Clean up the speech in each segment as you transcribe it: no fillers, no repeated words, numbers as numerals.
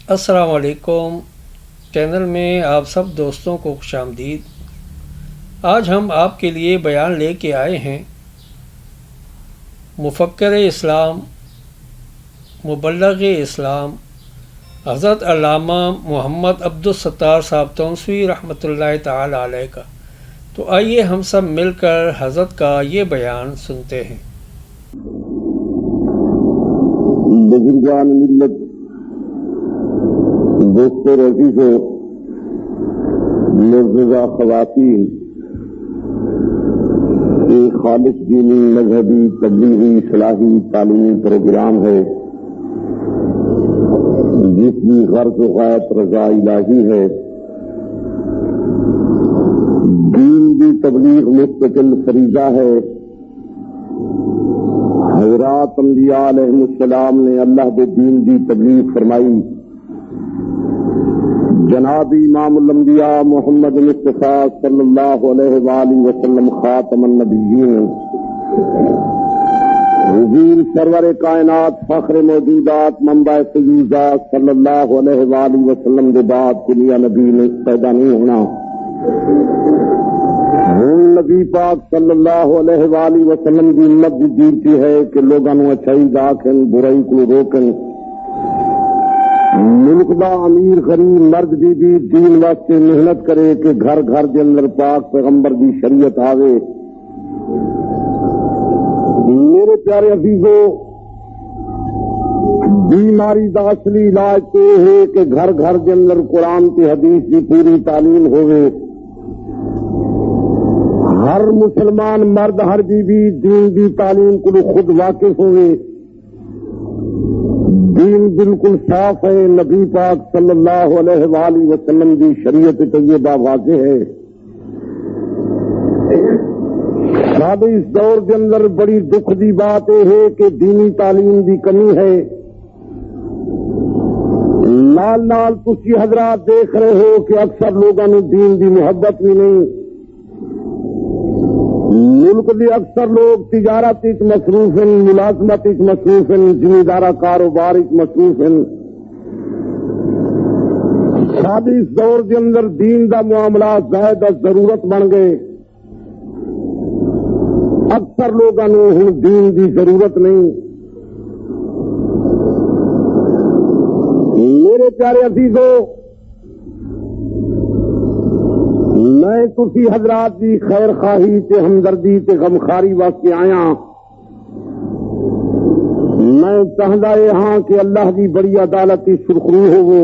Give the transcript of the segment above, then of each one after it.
السلام علیکم، چینل میں آپ سب دوستوں کو خوش آمدید۔ آج ہم آپ کے لیے بیان لے کے آئے ہیں مفکر اسلام، مبلغ اسلام حضرت علامہ محمد عبدالستار صاحب تونسوی رحمۃ اللہ تعالی علیہ کا۔ تو آئیے ہم سب مل کر حضرت کا یہ بیان سنتے ہیں۔ بزرگان ملت، دوستوں عزیزوں، معززہ خواتین، ایک خالص دینی مذہبی تبلیغی اصلاحی تعلیمی پروگرام ہے جس کی غرض و غایت رضا الہی ہے۔ دین کی تبلیغ مستقل فریضہ ہے۔ حضرات انبیاء علیہ السلام نے اللہ کے دین کی تبلیغ فرمائی۔ جناب امام الانبیاء محمد مصطفیٰ صلی اللہ علیہ وآلہ وسلم خاتم النبیین، حضور سرور کائنات فخر موجودات منبع فیوزات صلی اللہ علیہ وآلہ وسلم کے بعد دنیا نبی نے پیدا نہیں ہونا۔ نبی پاک صلی اللہ علیہ وآلہ وسلم کی امت جیتی ہے کہ لوگوں اچھائی داخل برائی کو روکن۔ ملک دا امیر غریب مرد بھی دین واسطے محنت کرے کہ گھر گھر کے اندر پاک پیغمبر کی شریعت آوے۔ میرے پیارے عزیزوں، بیماری دا اصلی علاج تو یہ ہے کہ گھر گھر کے اندر قرآن کی حدیث کی پوری تعلیم ہوئے۔ ہر مسلمان مرد ہر بیوی دین کی تعلیم کو خود واقف ہوئے۔ دین بالکل صاف ہے، نبی پاک صلی اللہ علیہ وآلہ وسلم کی شریعت طیبہ واضح ہے۔ سادے اس دور کے اندر بڑی دکھ دی بات یہ ہے کہ دینی تعلیم کی کمی ہے۔ نال نال تسی حضرات دیکھ رہے ہو کہ اکثر لوگوں نے دین کی محبت بھی نہیں۔ ملک کے اکثر لوگ تجارت مصروف ہیں، ملازمت مصروف ہیں، زمیندارہ کاروبار مصروف ہیں۔ شادی اس دور کے اندر دین دا معاملات زائد ضرورت بن گئے۔ اکثر لوگوں نے ہن دین دی ضرورت نہیں۔ میرے پیارے عزیزوں، میں تسی حضرات کی خیر خواہی تے ہمدردی تے غمخاری واسطے آیا۔ میں چاہتا یہ ہاں کہ اللہ کی بڑی عدالت کی سرخرو ہو۔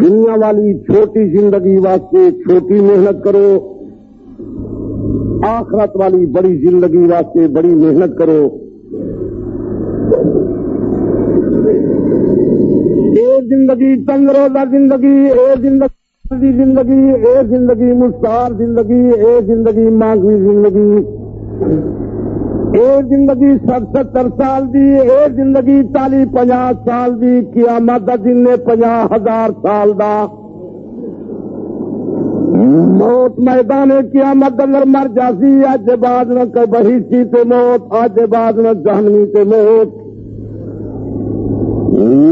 دنیا والی چھوٹی زندگی واسطے چھوٹی محنت کرو، آخرت والی بڑی زندگی واسطے بڑی محنت کرو۔ اے زندگی تنگ روزہ زندگی، اے زندگی، اے زندگی مستعار زندگی، اے زندگی مانگوی زندگی، اے زندگی 70 سال دی، اے زندگی 40-50 سال دی، قیامت دا دن 50,000 سال دا۔ موت میدان قیامت اندر مر جاسی، اج بعد نہ بہیسی تے موت، اج بعد نہ جہنمی تے موت۔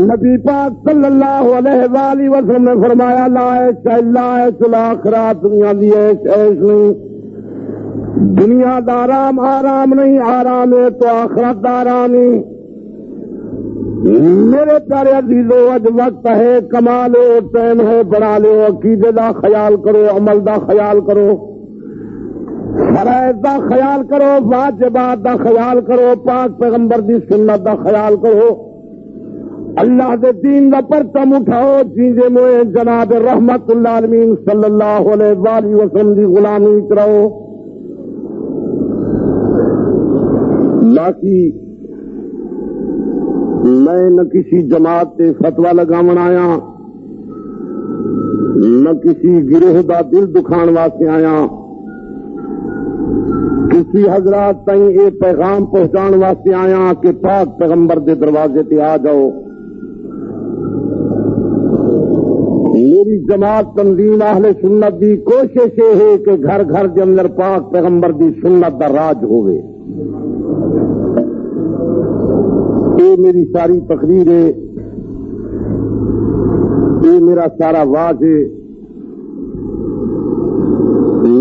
نبی پاک صلی اللہ علیہ وآلہ وسلم نے فرمایا لا عیش الا عیش الاخرہ، دنیا دی عیش نہیں، دنیا دا آرام نہیں، آرام ہے تو آخرت دا آرام نہیں۔ میرے پیارے عزیزوں، اج وقت ہے کما لو، ٹائم ہے بڑھا لو، عقیدے دا خیال کرو، عمل دا خیال کرو، فرائض دا خیال کرو، واجبات دا خیال کرو، پاک پیغمبر دی سنت دا خیال کرو، اللہ دے دین دا پرچم اٹھاؤ، جیندے موئے جناب رحمت اللہ عالمین صلی اللہ علیہ وآلہ وسلم دی غلامی کرو۔ باقی میں نہ کسی جماعت تے فتوی لگاون آیا، نہ کسی گروہ دا دل دکھان واسطے آیا، کسی حضرات تائیں یہ پیغام پہنچان واسطے آیا کہ پاک پیغمبر دے دروازے تے آ جاؤ۔ میری جماعت تنظیم اہل سنت دی کوشش یہ ہے کہ گھر گھر کے اندر پاک پیغمبر دی سنت دا راج ہوئے۔ یہ میری ساری تقریر ہے، یہ میرا سارا واز ہے۔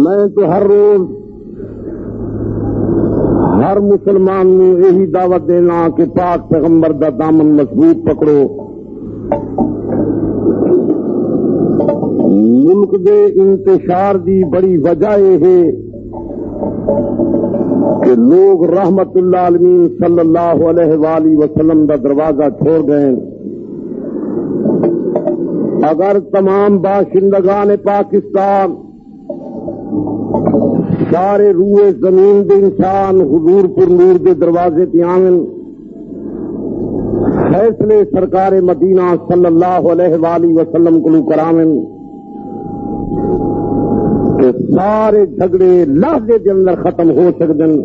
میں تو ہر روز ہر مسلمان نے یہی دعوت دینا کہ پاک پیغمبر دا دامن مضبوط پکڑو۔ ملک دے انتشار دی بڑی وجہ یہ ہے کہ لوگ رحمت اللہ عالمین صلی اللہ علیہ وآلہ وسلم دا دروازہ چھوڑ گئے۔ اگر تمام باشندگان پاکستان سارے روئے زمین دے انسان حضور پر نور دے دروازے تے آون، فیصلے سرکار مدینہ صلی اللہ علیہ وآلہ وسلم کو کراون کہ سارے جھگڑے لحظے کے اندر ختم ہو سکدن۔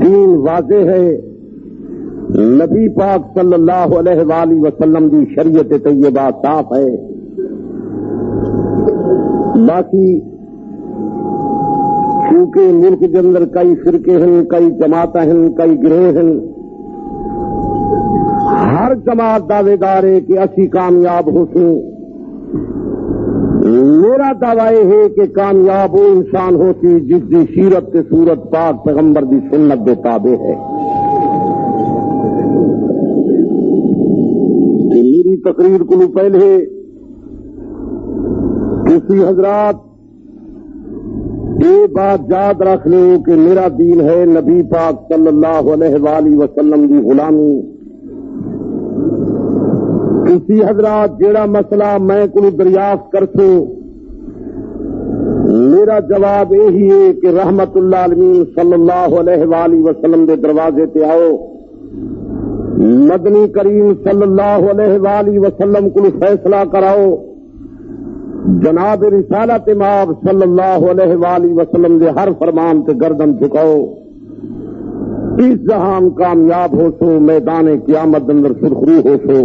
دین واضح ہے، نبی پاک صلی اللہ علیہ وآلہ وسلم کی شریعت طیبہ صاف ہے۔ باقی چونکہ ملک کے اندر کئی فرقے ہیں، کئی جماعتیں ہیں، کئی گروہ ہیں، ہر جماعت دعوے دار ہے کہ اسی کامیاب ہو سوں۔ میرا دعویٰ یہ ہے کہ کامیاب وہ انسان ہوتی جس کی سیرت کے صورت پاک پیغمبر دی سنت دے تابع ہے۔ میری تقریر کو پہلے کسی حضرات یہ بات یاد رکھ لو کہ میرا دین ہے نبی پاک صلی اللہ علیہ وآلہ وسلم کی غلامی۔ کسی حضرات جیڑا مسئلہ میں کو دریافت کر سو، میرا جواب یہی ہے کہ رحمت اللہ عالمین صلی اللہ علیہ وآلہ وسلم دے دروازے تے آؤ، مدنی کریم صلی اللہ علیہ وآلہ وسلم کو فیصلہ کراؤ، جناب رسالت مآب صلی اللہ علیہ وآلہ وسلم دے ہر فرمان تے گردن جھکاؤ۔ اس جہان کامیاب ہو سو، میدان قیامت اندر سرخرو ہو سو۔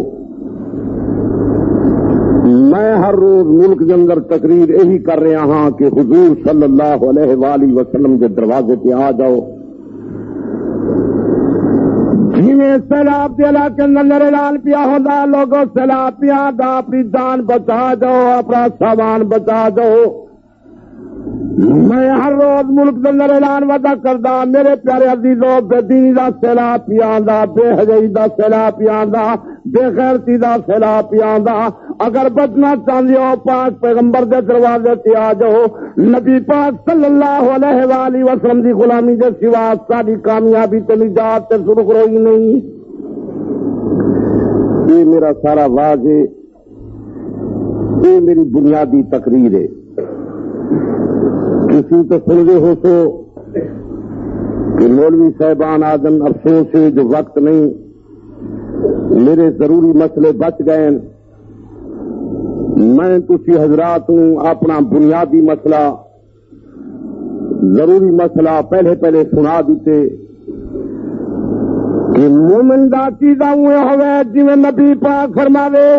میں ہر روز ملک کے اندر تقریر یہی کر رہا ہاں کہ حضور صلی اللہ علیہ وآلہ وسلم کے دروازے پہ آ جاؤ۔ جنہیں سیلاب کے علاقے اندر اعلان پیا ہوتا، لوگوں سیلاب پیا دا، اپنی جان بچا جاؤ، اپنا سامان بچا جاؤ۔ میں ہر روز ملک کے اندر اعلان وعدہ کردا، میرے پیارے عزیزوں، بے دینی دا سیلاب پیاندا، بے حیائی دا سیلاب پیاندا، بے غیرتی دا سیلاب پیاندا۔ اگر بچنا چاہتے ہو پاک پیغمبر دے دروازے تے آ جاؤ۔ نبی پاک صلی اللہ علیہ وآلہ وسلم دی غلامی دے سوا ساری کامیابی تے نجات تے سرخرو ہی نہیں۔ یہ میرا سارا واز ہے، یہ میری بنیادی تقریر ہے۔ کسی تو سن رہے ہو تو کہ مولوی صاحبان آدم افسوس ہے جو وقت نہیں، میرے ضروری مسئلے بچ گئے۔ میں تسی حضرات ہوں اپنا بنیادی مسئلہ، ضروری مسئلہ پہلے سنا دیتے کہ مومن دا عقیدہ ہوئے ہوئے جویں نبی پاک فرماوے،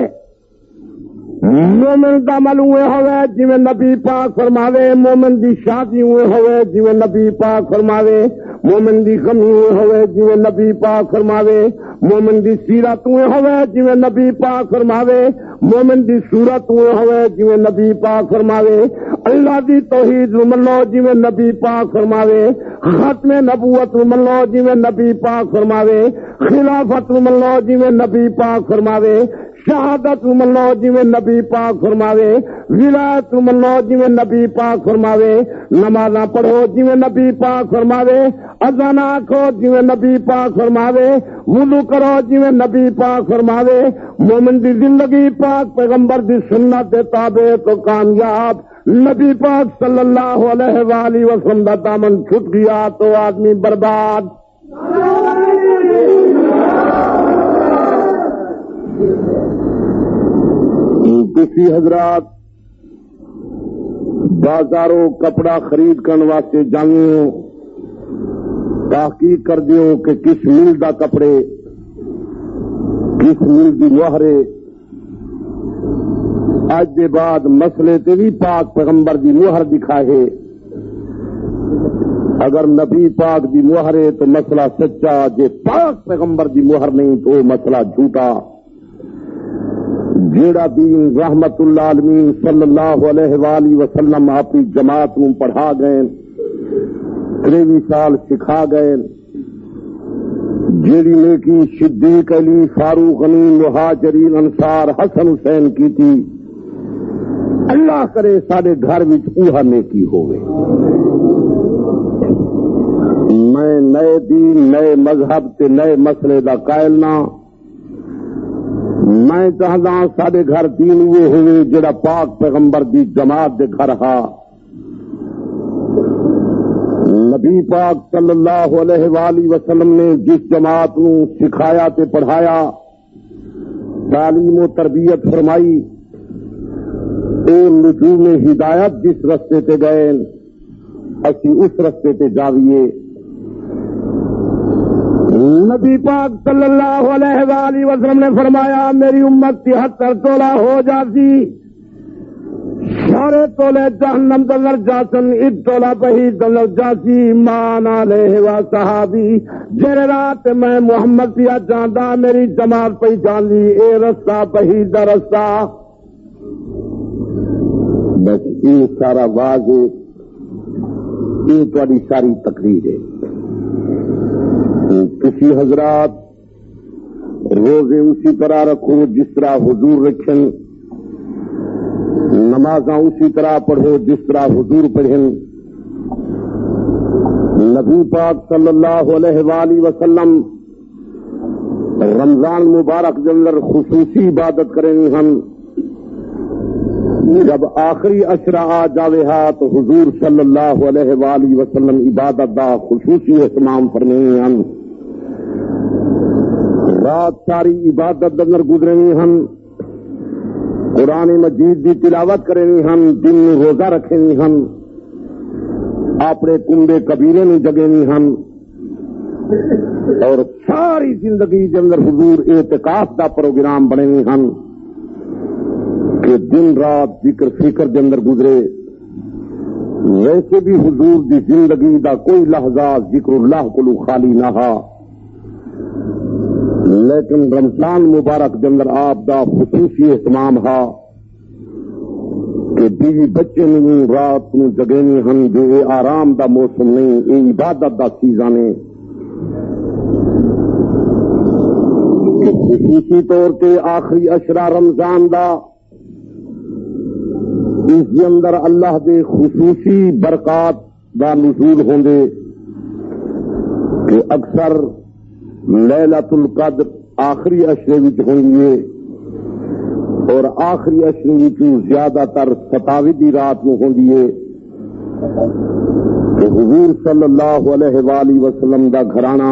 مومن دا عمل ہوئے ہوئے جویں نبی پاک فرماوے، مومن دی شادی ہوئے ہوئے جویں نبی پاک فرماوے، مومن دی غمی ہوئے ہوئے جویں نبی پاک فرماوے، مومن دی سیرت ہوئے ہوئے جویں نبی پاک فرماوے، مومن دی صورت ہوئے ہوئے جویں نبی پاک فرماوے، اللہ دی توحید منو جویں نبی پاک فرماوے، ختم نبوت منو جویں نبی پاک فرماوے، خلافت منو جویں نبی پاک فرماوے، شہادت منو جویں نبی پاک فرماوے، ولایت منو جویں نبی پاک فرماوے، نمازاں پڑھو جویں نبی پاک فرماوے، اذان آکھو جویں نبی پاک فرماوے، وضو کرو جویں نبی پاک فرماوے۔ مومن دی زندگی پاک پیغمبر دی سنت دے تابع تو کامیاب۔ نبی پاک صلی اللہ علیہ وآلہ وسلم دا دامن چھٹ گیا تو آدمی برباد۔ کسی حضرات بازاروں کپڑا خرید کرنے واسطے جانے ہو، تحقیق کر دیو کہ کس مل دا کپڑے، کس مل دی مہرے۔ اج دے بعد مسئلے تے بھی پاک پیغمبر دی مہر دکھائے، اگر نبی پاک دی مہر ہے تو مسئلہ سچا، جے پاک پیغمبر دی مہر نہیں تو مسئلہ جھوٹا۔ جیڑا دین رحمت اللہ عالمین صلی اللہ علیہ وآلہ وسلم اپنی جماعت نوں پڑھا گئے، 23 سال سکھا گئے، جیڑی نیکی صدیق علی فاروق غنی مہاجرین انصار حسن حسین کی تھی، اللہ کرے سارے گھر وچ اوہا نیکی ہوئے۔ میں نئے دین، نئے مذہب تے نئے مسئلے دا قائل نہ، میں چاہتا سارے گھر دین ہوئے ہوئے جڑا پاک پیغمبر دی جماعت دے گھر ہا۔ نبی پاک صلی اللہ علیہ وآلہ وسلم نے جس جماعت نو سکھایا تے پڑھایا، تعلیم و تربیت فرمائی، اے نجوم ہدایت جس رستے تے گئے اسی اس رستے تے جاویے۔ نبی پاک صلی اللہ علیہ وآلہ وسلم نے فرمایا میری امت 73 تولہ ہو جاتی، سارے تولے جہنم دلر جاسن، 1 تولہ پہی دلر جاسی، مان علیہ و صحابی۔ جر رات میں محمد پیا جاندہ میری جماعت پہ جان لی، اے رستہ پہی دا رستہ۔ بس یہ سارا واضح، یہ تھوڑی ساری تقریر ہے۔ کسی حضرات روزے اسی طرح رکھو جس طرح حضور رکھیں، نمازاں اسی طرح پڑھو جس طرح حضور پڑھیں۔ نبی پاک صلی اللہ علیہ وآلہ وسلم رمضان مبارک کے اندر خصوصی عبادت کریں ہم، جب آخری عشرہ آ جاوے ہا تو حضور صلی اللہ علیہ وآلہ وسلم عبادت دا خصوصی اہتمام فرمائیں ہم۔ رات ساری عبادت اندر گزرنی ہم، قرآن مجید دی تلاوت کرنی ہم، دن روزہ رکھنی ہم، اپنے کنبے کبیرے میں جگنی ہم، اور ساری زندگی کے اندر حضور اعتکاف دا پروگرام بننی ہم کہ دن رات ذکر فکر کے اندر گزرے۔ ویسے بھی حضور دی زندگی دا کوئی لحظہ ذکر اللہ کو خالی نہ ہا، لیکن رمضان مبارک کے اندر آپ دا خصوصی اہتمام ہا کہ بیوی بچے نہیں رات نو جگینی ہن، جو اے آرام دا موسم نہیں، اے عبادت دا سیزن ہے۔ خصوصی طور تے آخری عشرہ رمضان دا، اس کے اندر اللہ دے خصوصی برکات دا نزول ہوندے کہ اکثر لیلۃ القدر آخری عشرے وچ ہوندی ہے، اور آخری عشرے وچ زیادہ تر 27 دی رات نو ہوندی ہے کہ حضور صلی اللہ علیہ وآلہ وسلم دا گھرانہ،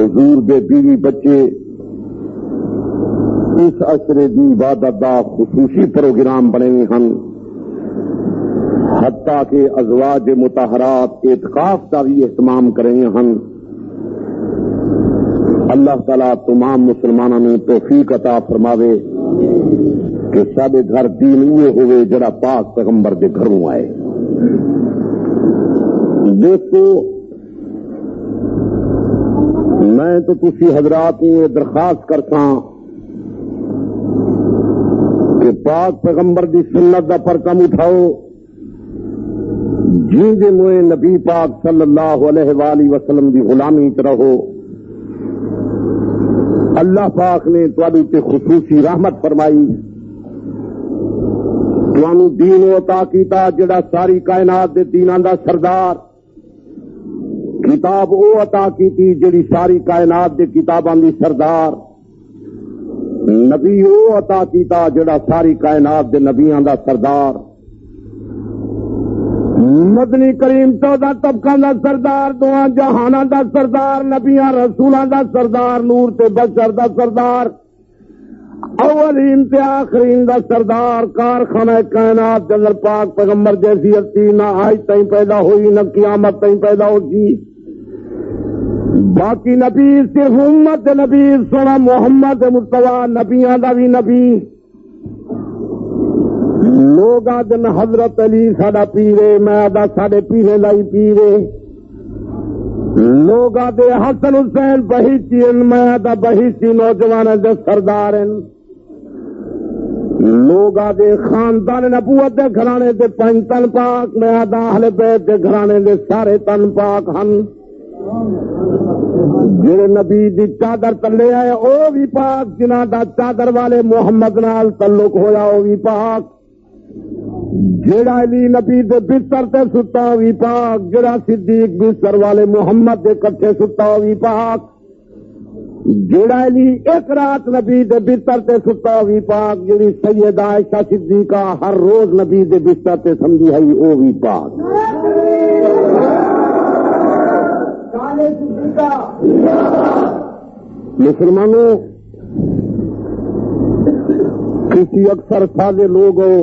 حضور دے بیوی بچے اس عشرے دی عبادت دا خصوصی پروگرام بنے ہن، حتیٰ کہ ازواج مطہرات اعتکاف کا بھی اہتمام کریں ہن۔ اللہ تعالیٰ تمام مسلمانوں نے توفیق عطا فرماوے کہ سارے گھر دین ہوئے ہوئے جڑا پاک پیغمبر دے گھروں آئے۔ دیکھو میں تو تسی حضرات کو یہ درخواست کرتا کہ پاک پیغمبر دی سنت دا پرچم اٹھاؤ، جن دے موئے نبی پاک صلی اللہ علیہ وآلہ وسلم دی غلامی چ رہو۔ اللہ پاک نے تواڈے تے خصوصی رحمت فرمائی، تانوں دین عطا کیتا جڑا ساری کائنات دے دیناں دا سردار، کتاب او عطا کیتی جڑی ساری کائنات دے کتاباں دی سردار، نبی او عطا کیتا جڑا ساری کائنات دے نبیاں دا سردار، مدنی کریم 14 طبقاں دا سردار، دعا جہاناں دا سردار، نبیاں رسولاں دا سردار، نور تے بشر دا سردار، اولین تے آخرین دا سردار، کارخانہ کائنات دے اندر پاک پیغمبر جیسی ہستی نہ آج تائیں پیدا ہوئی نہ قیامت تائیں پیدا ہوگی۔ باقی نبی صرف امت نبی سونا محمد مصطفیٰ، نبیاں دا بھی نبی، لوگ آدن حضرت علی ساڈا پیرے، میں آدھا ساڈے پیرے لائی پیرے. لوگ آدھے حسن حسین بہیچی، میں آدھا بہیچی نوجوان دے سردار. لوگ آدھے خاندان نبوت دے گھرانے دے 5 تن پاک، میں آدھا اہل بیت دے گھرانے دے سارے تن پاک ہن. جڑے نبی دی چادر تلے آئے او بھی پاک، جنہاں دا چادر والے محمد نال تعلق ہویا او بھی پاک. جڑا علی نبی دے بستر تے ستا او بھی پاک، جڑا صدیق بستر والے محمد دے کٹھے ستا او بھی پاک. جڑا علی ایک رات نبی دے بستر تے ستا او بھی پاک. جڑی سیدہ عائشہ صدیقہ ہر روز نبی دے بستر تے سمجھی ہے او بھی پاک. مسلمانوں، کسی اکثر سادے لوگ ہو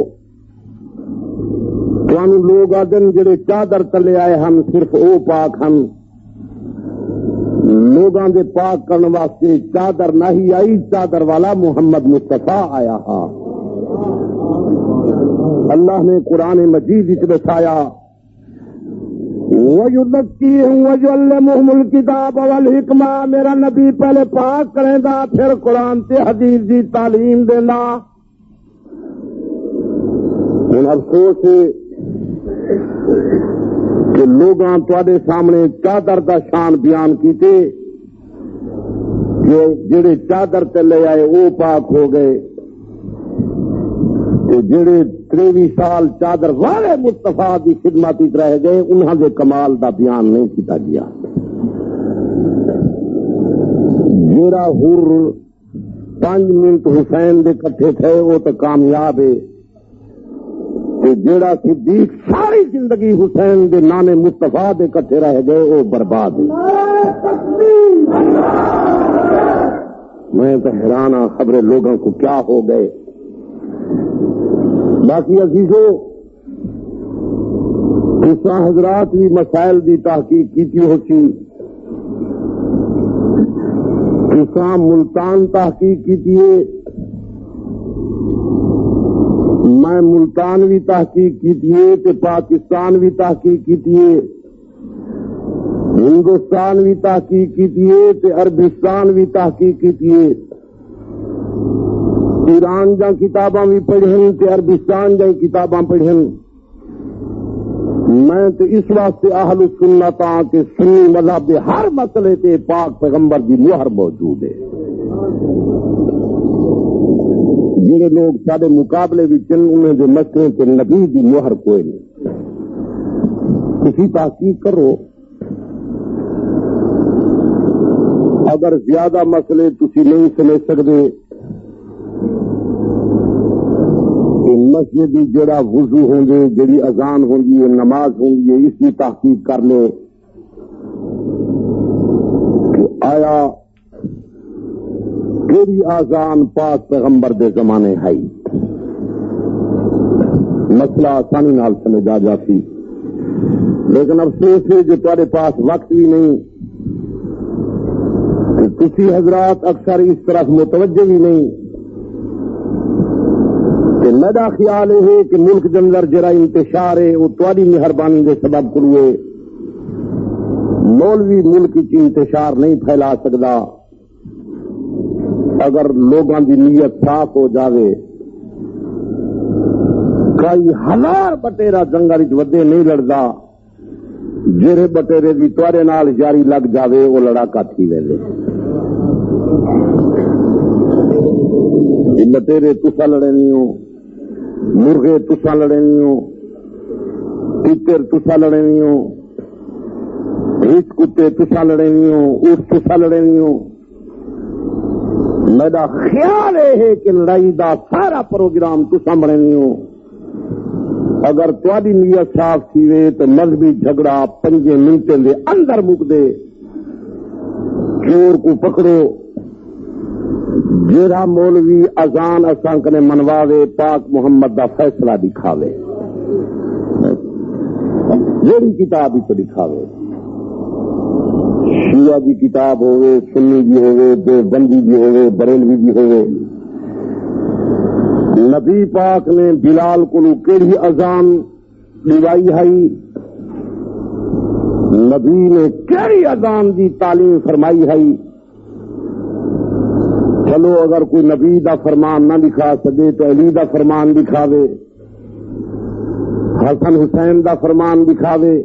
تانوں لوگ آدن جڑے چادر تلے آئے ہم صرف او پاک ہم. لوگاں دے پاک کرنے واسطے چادر نہیں آئی، چادر والا محمد مصطفیٰ آیا ہاں. اللہ نے قرآن مجید وچ دسایا وَيُزَكِّيهِمْ وَيُعَلِّمُهُمُ الْكِتَابَ وَالْحِكْمَةَ. میرا نبی پہلے پاک کرے گا، پھر قرآن تے حدیث دی تعلیم دینا. ہن افسوس ہے کہ لوگاں تواڈے سامنے چادر دا شان بیان کیتے کہ جڑے چادر تے لے آئے او پاک ہو گئے، جڑے 23 سال چادر والے مصطفیٰ دی خدمت رہ گئے انہاں دے کمال دا بیان نہیں کیتا گیا. جڑا حر 5 منٹ حسین دے کٹھے تھے وہ تو کامیاب ہے، جڑا صدیق ساری زندگی حسین دے نانے مصطفیٰ دے کٹھے رہ گئے وہ برباد ہے. میں تو حیران ہوں خبریں لوگوں کو کیا ہو گئے. باقی عزیزو، دوسرا حضرات بھی مسائل دی تحقیق کی ہوتی. دوسرا ملتان تحقیق کی ہے، میں ملتان بھی تحقیق کی ہے، پاکستان بھی تحقیق کی ہے، ہندوستان بھی تحقیق کی ہے، عربستان بھی تحقیق کی ہے. ایران جا کتاباں بھی پڑھیں تے عربستان جا کتاباں پڑھیں. میں تو اس واسطے اہل سنت ہاں کہ سنی مذہب دے ہر مسئلے تے پاک پیغمبر دی مہر موجود ہے. جڑے لوگ سارے مقابلے بھی چن انہیں دے مسئلے تے نبی دی مہر کوئی نہیں. کسی تحقیق کرو، اگر زیادہ مسئلے تسی نہیں سمجھ سکتے مسجد جڑا وضو ہوں گے، جڑی اذان ہوں گی، نماز ہوں گی، اس کی تحقیق کر لے کہ آیا کیڑی اذان پاک پیغمبر دے زمانے ہے. مسئلہ آسانی نال سمجھ آ جاتی. لیکن افسوس ہے جو تمہارے پاس وقت بھی نہیں، کسی حضرات اکثر اس طرف متوجہ بھی نہیں. میرا خیال ہے کہ ملک کے اندر جرا انتشار ہے وہ تاری مہربانی کے سبب کروے. مولوی ملک کی انتشار نہیں پھیلا سکتا اگر لوگوں کی نیت صاف ہو جاوے. کئی ہزار بٹیرا جنگل ودے نہیں لڑتا، جہے بٹیرے کی تارے نال جاری لگ جاوے وہ لڑاکا تھی ویلے. بٹیرے تسا لڑنی ہو، مرغے تسا لڑنی ہو، تیتر تسا لڑنی ہو، ریچھ کتے تسا لڑنی ہو، اٹھ تسا لڑنی ہو. میرا خیال ہے کہ لڑائی دا سارا پروگرام تسا بننی ہو. اگر تاری نیت صاف تھیوے تو مذہبی جھگڑا 5 منٹوں دے اندر مک دے. چور کو پکڑو، جیڑا مولوی اذان اساں کنے منواوے پاک محمد دا فیصلہ دکھاوے، جیڑی کتاب ہی دکھاوے، شیعہ دی کتاب ہوئے، سنی بھی ہوئے، دیوبندی بھی ہوئے، بریلوی بھی ہوئے، نبی پاک نے بلال کو کیڑی اذان دیوائی ہے، نبی نے کیڑی اذان دی تعلیم فرمائی ہے. چلو اگر کوئی نبی دا فرمان نہ دکھا سکے تو علی دا فرمان دکھاوے، حسن حسین دا فرمان دکھاوے،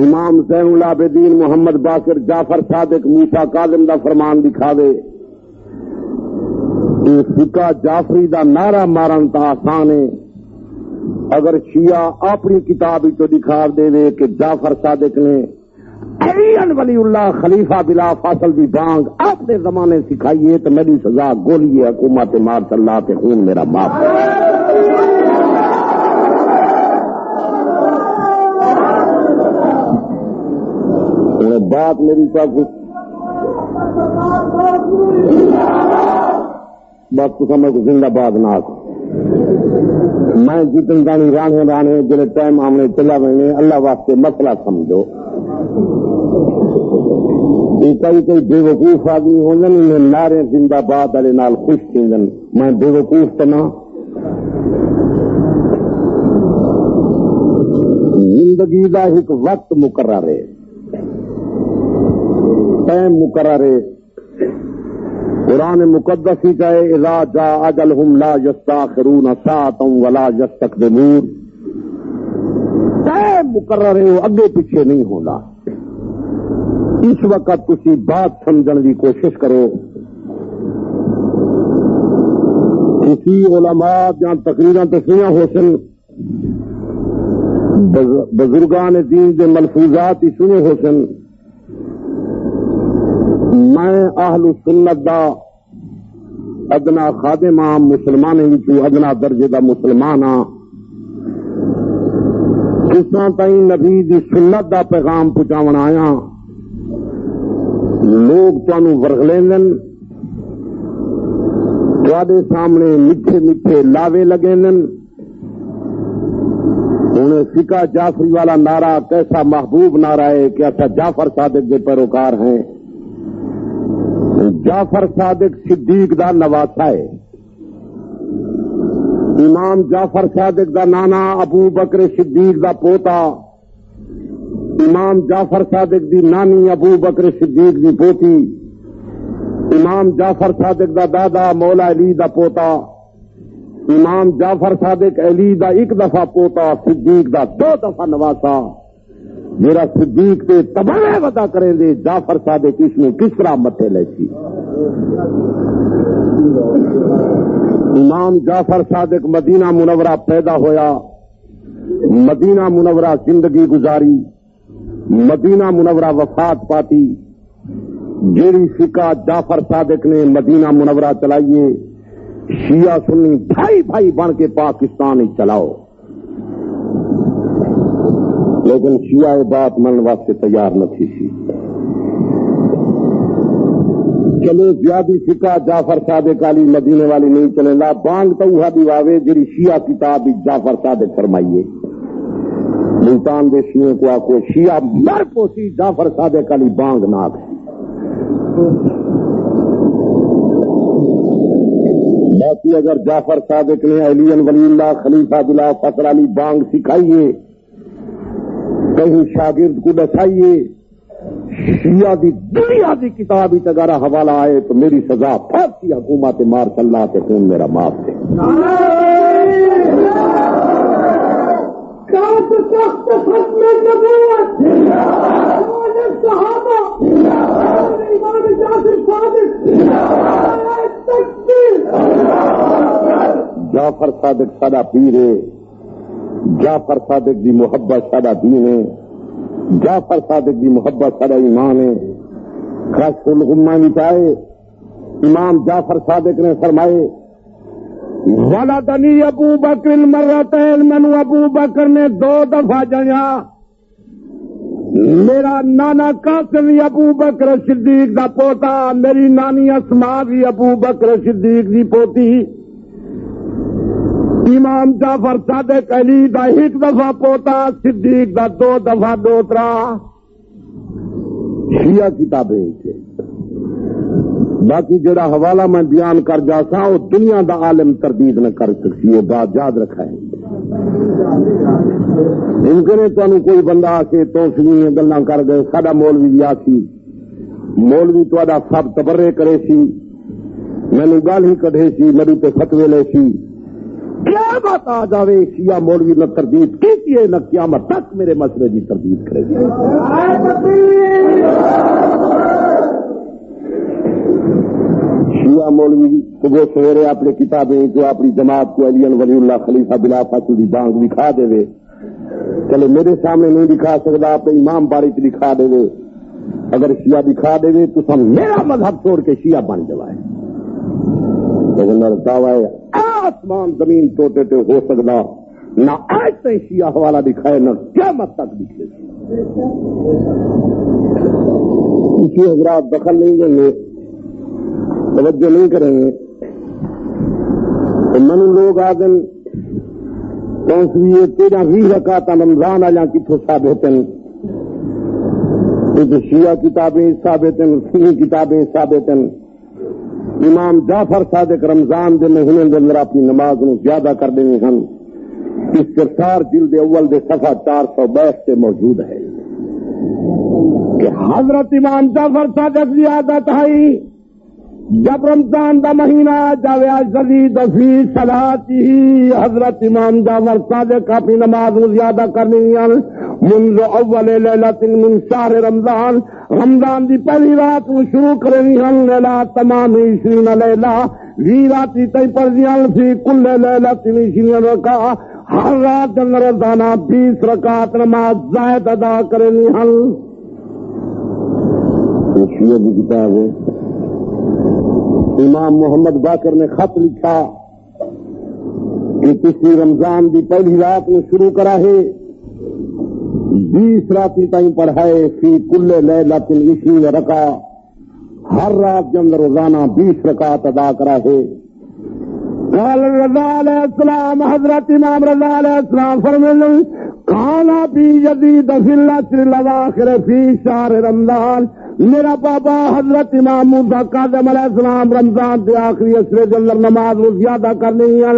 امام زین العابدین محمد باقر جعفر صادق موسیٰ کاظم دا فرمان دکھاوے. یہ فقہ جعفری دا نعرہ مارن تا آسان ہے. اگر شیعہ اپنی کتاب تو دکھا دے کہ جعفر صادق نے علی ولی اللہ خلیفہ بلا فاصل دی بانگ اپنے زمانے سکھائیے تو میری سزا گولی ہے، حکومت مار اللہ تے خون میرا معاف. بات میری کا کچھ بس تو سمجھ زندہ باد نہ میں جتن جانی رانے جلے ٹائم آمنے چلا میں اللہ واسطے مسئلہ سمجھو. کئی بے وقوف آدمی ہونے نعرے زندہ باد والے نال خوش تھی، میں بے وقوف تو نہ. زندگی کا ایک وقت مقرر ہے، ٹائم مقرر ہے. قرآن مقدس ہی کہے اذا جاء اجلہم لا یستاخرون ساعتا ولا یستقدمون. ٹائم مقرر ہے، وہ اگے پیچھے نہیں ہونا. اس وقت تسی بات سمجھنے کی کوشش کرو. کسی علماء جہاں تقریراں تو سنیا ہو سن، بزرگان دین کے ملفوظات ہی سنے ہو سن. میں اہل سنت دا ادنا خادم ہاں، مسلمان ادنا درجے دا مسلمان ہاں. اس طرح تائیں نبی دی سنت دا پیغام پہنچاون آیا. لوگ تانوں ورغلین تواڈے سامنے میٹھے میٹھے لاوے لگے. انہیں فقہ جعفری والا نعرہ کیسا محبوب نعرہ ہے کہ ایسا جعفر صادق کے پیروکار ہیں. جعفر صادق صدیق دا نواسا ہے. امام جعفر صادق دا نانا ابو بکر صدیق دا پوتا، امام جعفر صادق دی نانی ابو بکر صدیق دی پوتی، امام جعفر صادق دا دادا مولا علی دا پوتا، امام جعفر صادق علی دا ایک دفعہ پوتا، صدیق دا 2 دفعہ نواسا. میرا صدیق تے تباہ ودا کریں دے جعفر صادق اس میں کس طرح متے لے سی. امام جعفر صادق مدینہ منورہ پیدا ہویا، مدینہ منورہ زندگی گزاری، مدینہ منورہ وفات پاتی. جیڑی فقہ جعفر صادق نے مدینہ منورہ چلائیے، شیعہ سنی بھائی بھائی بن کے پاکستان ہی چلاؤ. لیکن شیعہ بات من واسطے تیار نہ تھی سی. چلو زیادی فقہ جعفر صادق علی مدینے والی نہیں چلے لا. بانگ تو وہ دیواوے جی شیعہ کتاب جعفر صادق فرمائیے. ملتان دے شیعوں کو آکو شیعہ مر پوسی جعفر صادق علی بانگ ناک. باقی اگر جعفر صادق نے علی ولی اللہ خلیفہ بلا فخر علی بانگ سکھائیے، کہیں شاگرد کو دسائیے، شیعہ دی دنیا دی کتاب اگر حوالہ آئے تو میری سزا پھانسی حکومت مار اللہ کے خون میرا معاف ہے. جعفر صادق سادہ پیر ہے، جعفر صادق دی محبت سادہ دین ہے، جعفر صادق دی محبت سادہ ایمان ہے. کشف الغمہ نکائے امام جعفر صادق نے فرمائے ولدنی ابو بکر مرتین، منو ابو بکر نے 2 دفعہ جنیا. میرا نانا قاسم بھی ابو بکر صدیق دا پوتا، میری نانی اسماء بھی ابو بکر صدیق دی پوتی. امام جعفر صادق علی دا 1 دفعہ پوتا، صدیق دا 2 دفعہ دوترا. شیعہ کتابیں باقی جڑا حوالہ میں بیان کر جاسا وہ دنیا دا عالم تردید نہ کر سکتی، یہ بات یاد رکھا ہے۔ ممکن ہے تمہیں کوئی بندہ آ کے تو گلاں کر گئے، ساڈا مولوی بھی آسی، مولوی تہاڈا سب تبرے کرے سی، مینوں گل ہی کڈھے سی، میرے تے فتوی لے سی، قیامت آ جاوے شیعہ مولوی نہ تردید کیتی ہے نہ قیامت تک میرے مسئلے کی تردید کرے گی۔ شیعہ مولوی صبح سویرے اپنی کتابیں جو اپنی جماعت کو علی ولی اللہ خلیفہ بلا فاصل دی بانگ دکھا دے، چلے میرے سامنے نہیں دکھا سکتا، اپنے امام باری سے دکھا دے، اگر شیعہ دکھا دے تو سم میرا مذہب چھوڑ کے شیعہ بن جائے۔ دعوی آسمان زمین ٹوٹے تے ہو سکتا نہ آج تک شیعہ حوالہ دکھائے نہ قیامت تک دکھے۔ کسی حضرات دخل نہیں دیں گے، توجہ نہیں کریں گے تو من لوگ آدم پہنچیے 13-20 رکعت رمضان آیا کتوں ثابت ہیں، شیعہ کتابیں ثابت ہیں، سنی کتابیں ثابت ہیں۔ امام جعفر صادق رمضان دے مہینے کے اندر اپنی نماز نو زیادہ کر دینی ہن، استرسار جلد اول دے صفحہ 462 سے موجود ہے کہ حضرت امام جعفر صادق زیادت ہے جب رمضان دا مہینہ جاوے شدید فی صلاتی، حضرت امام جعفر صادق اپنی نماز نو زیادہ کرنی ہے منذ اول لیلۃ من شہر رمضان، رمضان دی پہلی رات کو شروع کرنی ہے لیلہ تمام 20 لیلہ، 20 راتی تے پڑھنی ہے فی کل لیلۃ 20 رکعت، ہر رات روزانہ 20 رکعت نماز زائد ادا کرنی ہے۔ شیعہ کی کتاب ہے، امام محمد باقر نے خط لکھا کہ پچھلی رمضان دی پہلی رات میں شروع کرا ہے، 20 راتی تائیں پڑھائے فی کل لیلۃ 20 رکعت، ہر رات کے اندر روزانہ 20 رکعت ادا کرا ہے۔ قال رضا علیہ السلام، حضرت امام رضا علیہ السلام فرمائے کانا بی یزید فی العشر الاواخر فی شہر رمضان، میرا بابا حضرت امام موسیٰ کاظم علیہ السلام رمضان کے آخری عشرے کے اندر نماز کو زیادہ کرنی ہے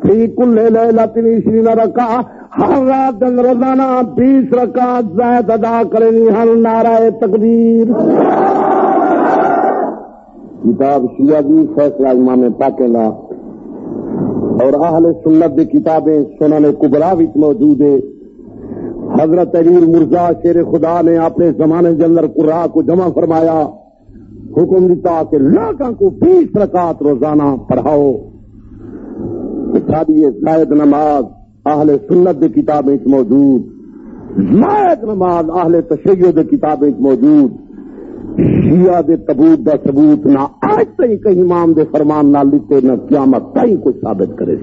فی کل لیلۃ 20 رکعت، ہر رات کے اندر روزانہ 20 رکعت زائد ادا کرنی ہے۔ نعرہ تکبیر۔ کتاب شیعہ کی فیصلہ امام پاکلا اور اہل سنت کی کتابیں سنن کبریٰ وچ موجود ہے۔ حضرت علی مرزا شیر خدا نے اپنے زمانے کے اندر قرآن کو جمع فرمایا، حکم دیتا کہ لاکھوں کو 20 رکعت روزانہ پڑھاؤ۔ ساری زائد نماز اہل سنت کی کتابیں موجود، زائد نماز اہل تشیع کی کتابیں موجود، شیعہ دے تبوت دا ثبوت نہ آج تک کہیں امام دے فرمان نہ لیتے نہ قیامت تائیں کوئی ثابت کرے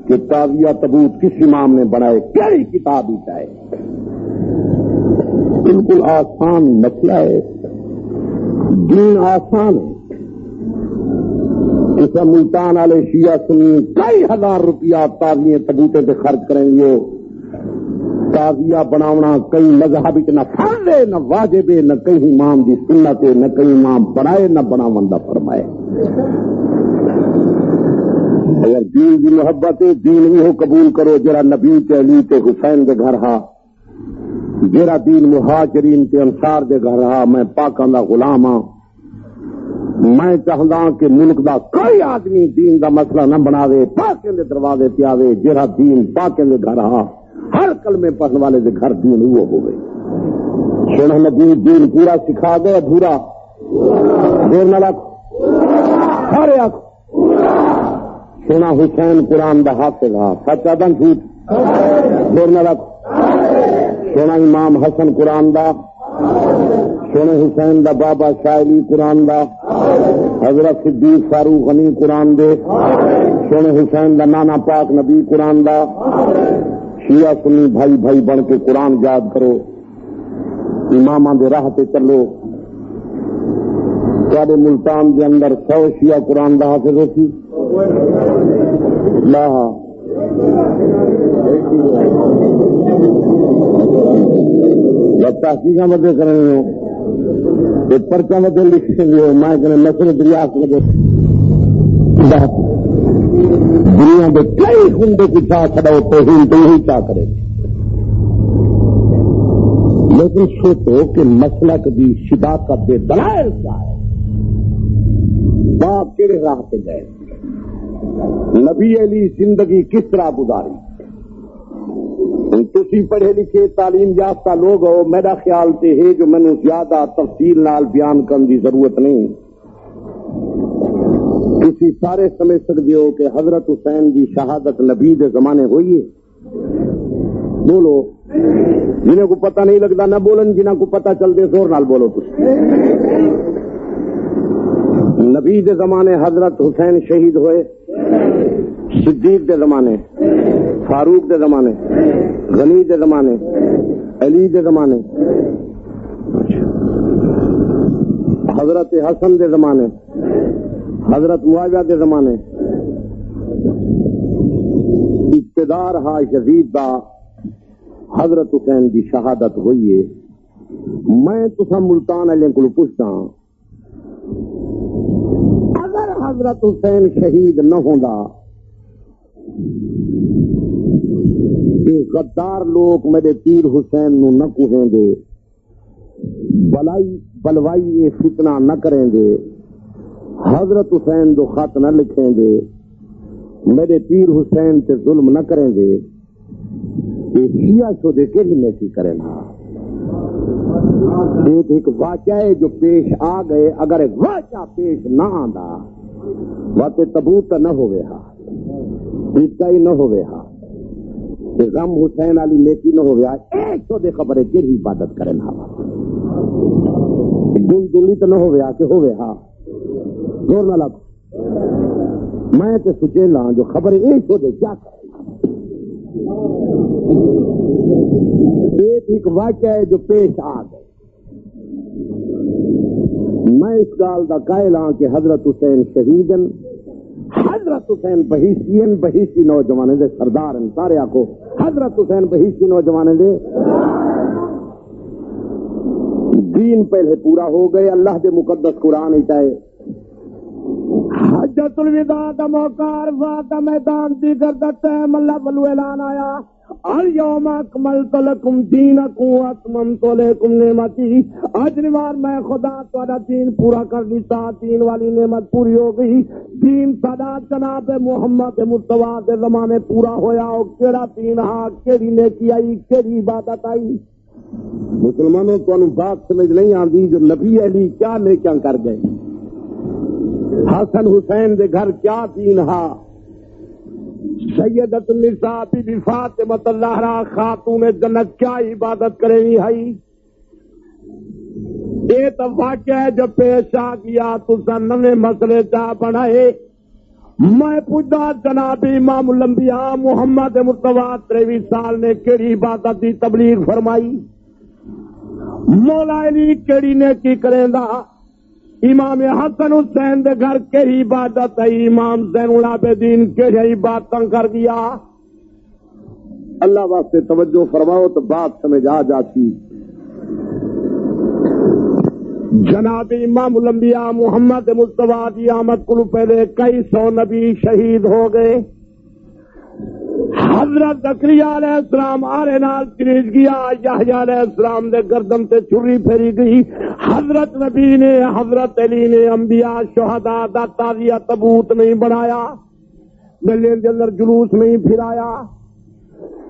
کہ تازیہ تبوت کس امام نے بنائے، کئی کتاب ہی چاہے۔ بالکل آسان مسئلہ ہے، دین آسان ہے۔ اس ملتان والے شیعہ سنی کئی ہزار روپیہ تازیہ تبوتے پہ خرچ کریں گے، تازیہ بناونا کئی مذہب نہ فرض ہے نہ واجب ہے، نہ کہیں امام دی سنت ہے، نہ کہیں امام بنائے نہ بناون دا فرمائے۔ اگر دین کی محبت ہے، دین بھی ہو قبول کرو جرا نبی تے علی تے حسین دے گھر ہا، جرا دین مہاجرین تے انصار دے گھر ہا۔ میں پاکاں دا غلام ہاں، میں چاہتا کہ ملک دا کوئی آدمی دین دا مسئلہ نہ بناوے، پاکیں دے دروازے تے آوے، جرا دین پاکیں دے گھر ہا، ہر کلمے پڑھنے والے دے گھر دین وہ ہوئے۔ سونا نبی دین پورا سکھا دے، ادھورا دیر نہ رکھ، سارے آنکھ سونا حسین قرآن دا حافظ ہا، سچ آدم جھوٹ دیر نہ رکھ، سونا امام حسن قرآن دا، سونے حسین دا بابا شاعری قرآن دا، حضرت صدیق فاروق غنی قرآن دے، سونے حسین دا نانا پاک نبی قرآن دا۔ شیعہ سنی بھائی بھائی بن کے قرآن یاد کرو، اماماں دے راہ تے چلو۔ تواڈے ملتان دے اندر 100 شیعہ قرآن دا حافظ ہوسی، اللہ تحقیق مدد کرنے ہو پرچہ مدد لکھیں گے میں کہنے نسل دریافت مدد دنیا میں کئی خندے کی چاہ کھڑا ہو توہین تو یہی چاہ کرے لیکن سوچو کہ مسلک دی شداقت دے دلائل کیا ہے باپ کیڑے راہ پہ گئے نبی علی زندگی کس طرح گزاری تسی پڑھے لکھے تعلیم یافتہ لوگ ہو میرا خیال سے ہے جو میں نے زیادہ تفصیل نال بیان کرنے کی ضرورت نہیں کسی سارے سمجھ سکتے ہو کہ حضرت حسین کی شہادت نبی دے زمانے ہوئی ہے بولو جنہیں کو پتہ نہیں لگتا نہ بولن جنہیں کو پتہ چلتے زور نال بولو تسی نبی دے زمانے حضرت حسین شہید ہوئے صدیق دے زمانے فاروق دے زمانے غنی دے زمانے علی دے زمانے حضرت حسن دے زمانے حضرت معاویہ دے زمانے اقتدار ہا یزید دا حضرت حسین دی شہادت ہوئی ہے میں تسا ملتان والے کو پوچھتا ہوں اگر حضرت حسین شہید نہ ہوندا کہ غدار لوگ میرے پیر حسین نو نہ کہیں گے بلوائی فتنہ نہ کریں گے حضرت حسین دو خط نہ لکھیں گے میرے پیر حسین سے ظلم نہ کریں گے کہ شیعہ شدے کے ہی نیکی کریں گا ایک واقعہ ہے جو پیش آ گئے اگر واقعہ پیش نہ آندا واقع تبوت نہ ہوئے ہا ہی نہ ہوئے ہا غم حسین علی نیکی نہ ہوئے ہا ایک تو دے خبریں کہ عبادت کریں ہا دل دلی تو نہ ہوئے ہا کہ ہوئے ہا زور نہ لگ میں تے سچے لاں جو خبر ایک تو دے کیا کریں ایک واقعہ ہے جو پیش آ گئے میں اس گال دا قائل ہاں کہ حضرت حسین شہیدن حضرت حسین بہیسی نوجوانے دے سردار سارے آکو حضرت حسین بہیسی نوجوانے دے دین پہلے پورا ہو گئے اللہ دے مقدس قرآن ہی چاہے حجت الوداع دا موقع عرفات دا میدان دی گردت اللہ بلو اعلان آیا اليوم اکملت لکم دینکم واتممت علیکم نعمتی آج نوار میں خدا تہاڈا دین پورا کر دیتا دین والی نعمت پوری ہو گئی دین سدا جناب محمد مصطفیٰ دے زمانے پورا ہویا او کیڑا دین ہا کیڑی نیکی آئی کیڑی عبادت آئی مسلمانوں تو بات سمجھ نہیں آندی جو نبی علی کیا نیکیاں کر گئے حسن حسین دے گھر کیا دین ہا سیدت النساء بی بی فاطمہ الزہرا خاتون جنت کیا عبادت کریں گی ہائی یہ تو واقعہ ہے جو پیش آ گیا تو نئے مسئلے چاہ بنائے میں پوچھتا جناب امام الانبیاء محمد مصطفیٰ 23 سال نے کیڑی عبادت دی تبلیغ فرمائی مولا علی کیڑی نے کی کریں دا امام حسن حسین دے گھر کے ہی عبادت ہے امام زین العابدین کے ہی عبادتاں کر دیا اللہ واسطے توجہ فرماؤ تو بات سمجھ آ جاتی جناب امام الانبیاء محمد مصطفیٰ دی آمد کو پہلے کئی سو نبی شہید ہو گئے حضرت زکریا علیہ السلام آرے نال چریج گیا یحییٰ علیہ السلام دے گردن تے چھری پھیری گئی حضرت نبی نے حضرت علی نے انبیاء شہداء دا تازیہ تبوت نہیں بنایا گلے دے اندر جلوس نہیں پھرایا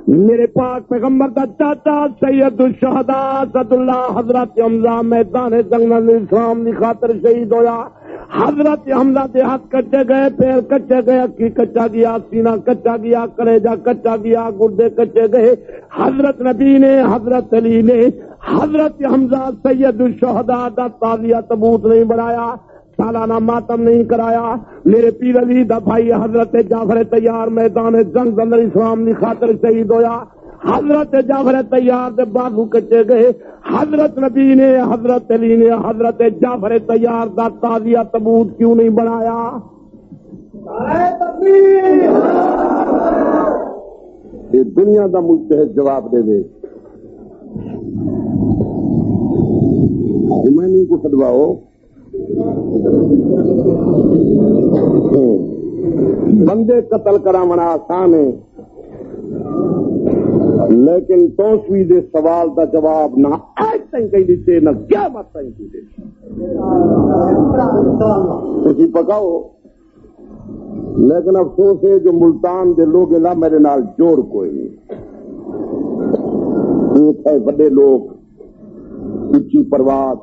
میرے پاک پیغمبر دا چاچا سید الشہداء اسد اللہ حضرت حمزہ میدان جنگ اسلام کی خاطر شہید ہویا حضرت حمزہ دے ہاتھ کچے گئے پیر کچے گئے اکی کچا گیا سینہ کچا گیا کلیجہ کچا گیا گردے کچے گئے حضرت نبی نے حضرت علی نے حضرت حمزہ سید الشہداء دا تازیہ تبوت نہیں بنایا سالانہ ماتم نہیں کرایا میرے پیر علی دا بھائی حضرت جعفر طیار میدان جنگ اندر اسلام کی خاطر شہید ہویا حضرت جعفر طیار دے بازو کچے گئے حضرت نبی نے حضرت علی نے حضرت جعفر طیار دا تازیہ تبوت کیوں نہیں بنایا؟ کہ دنیا دا مجتہد جواب دے دے میں نہیں کو سدواؤ بندے قتل کراونا آسان ہے لیکن توسوی دے سوال دا جواب نہ آج تک کہیں دیتے نہ کیا بات تک دیتے تھی پکاؤ لیکن افسوس ہے جو ملتان دے لوگ لا میرے نال جوڑ کوئی نہیں ہے بڑے لوگ اچھی پرواز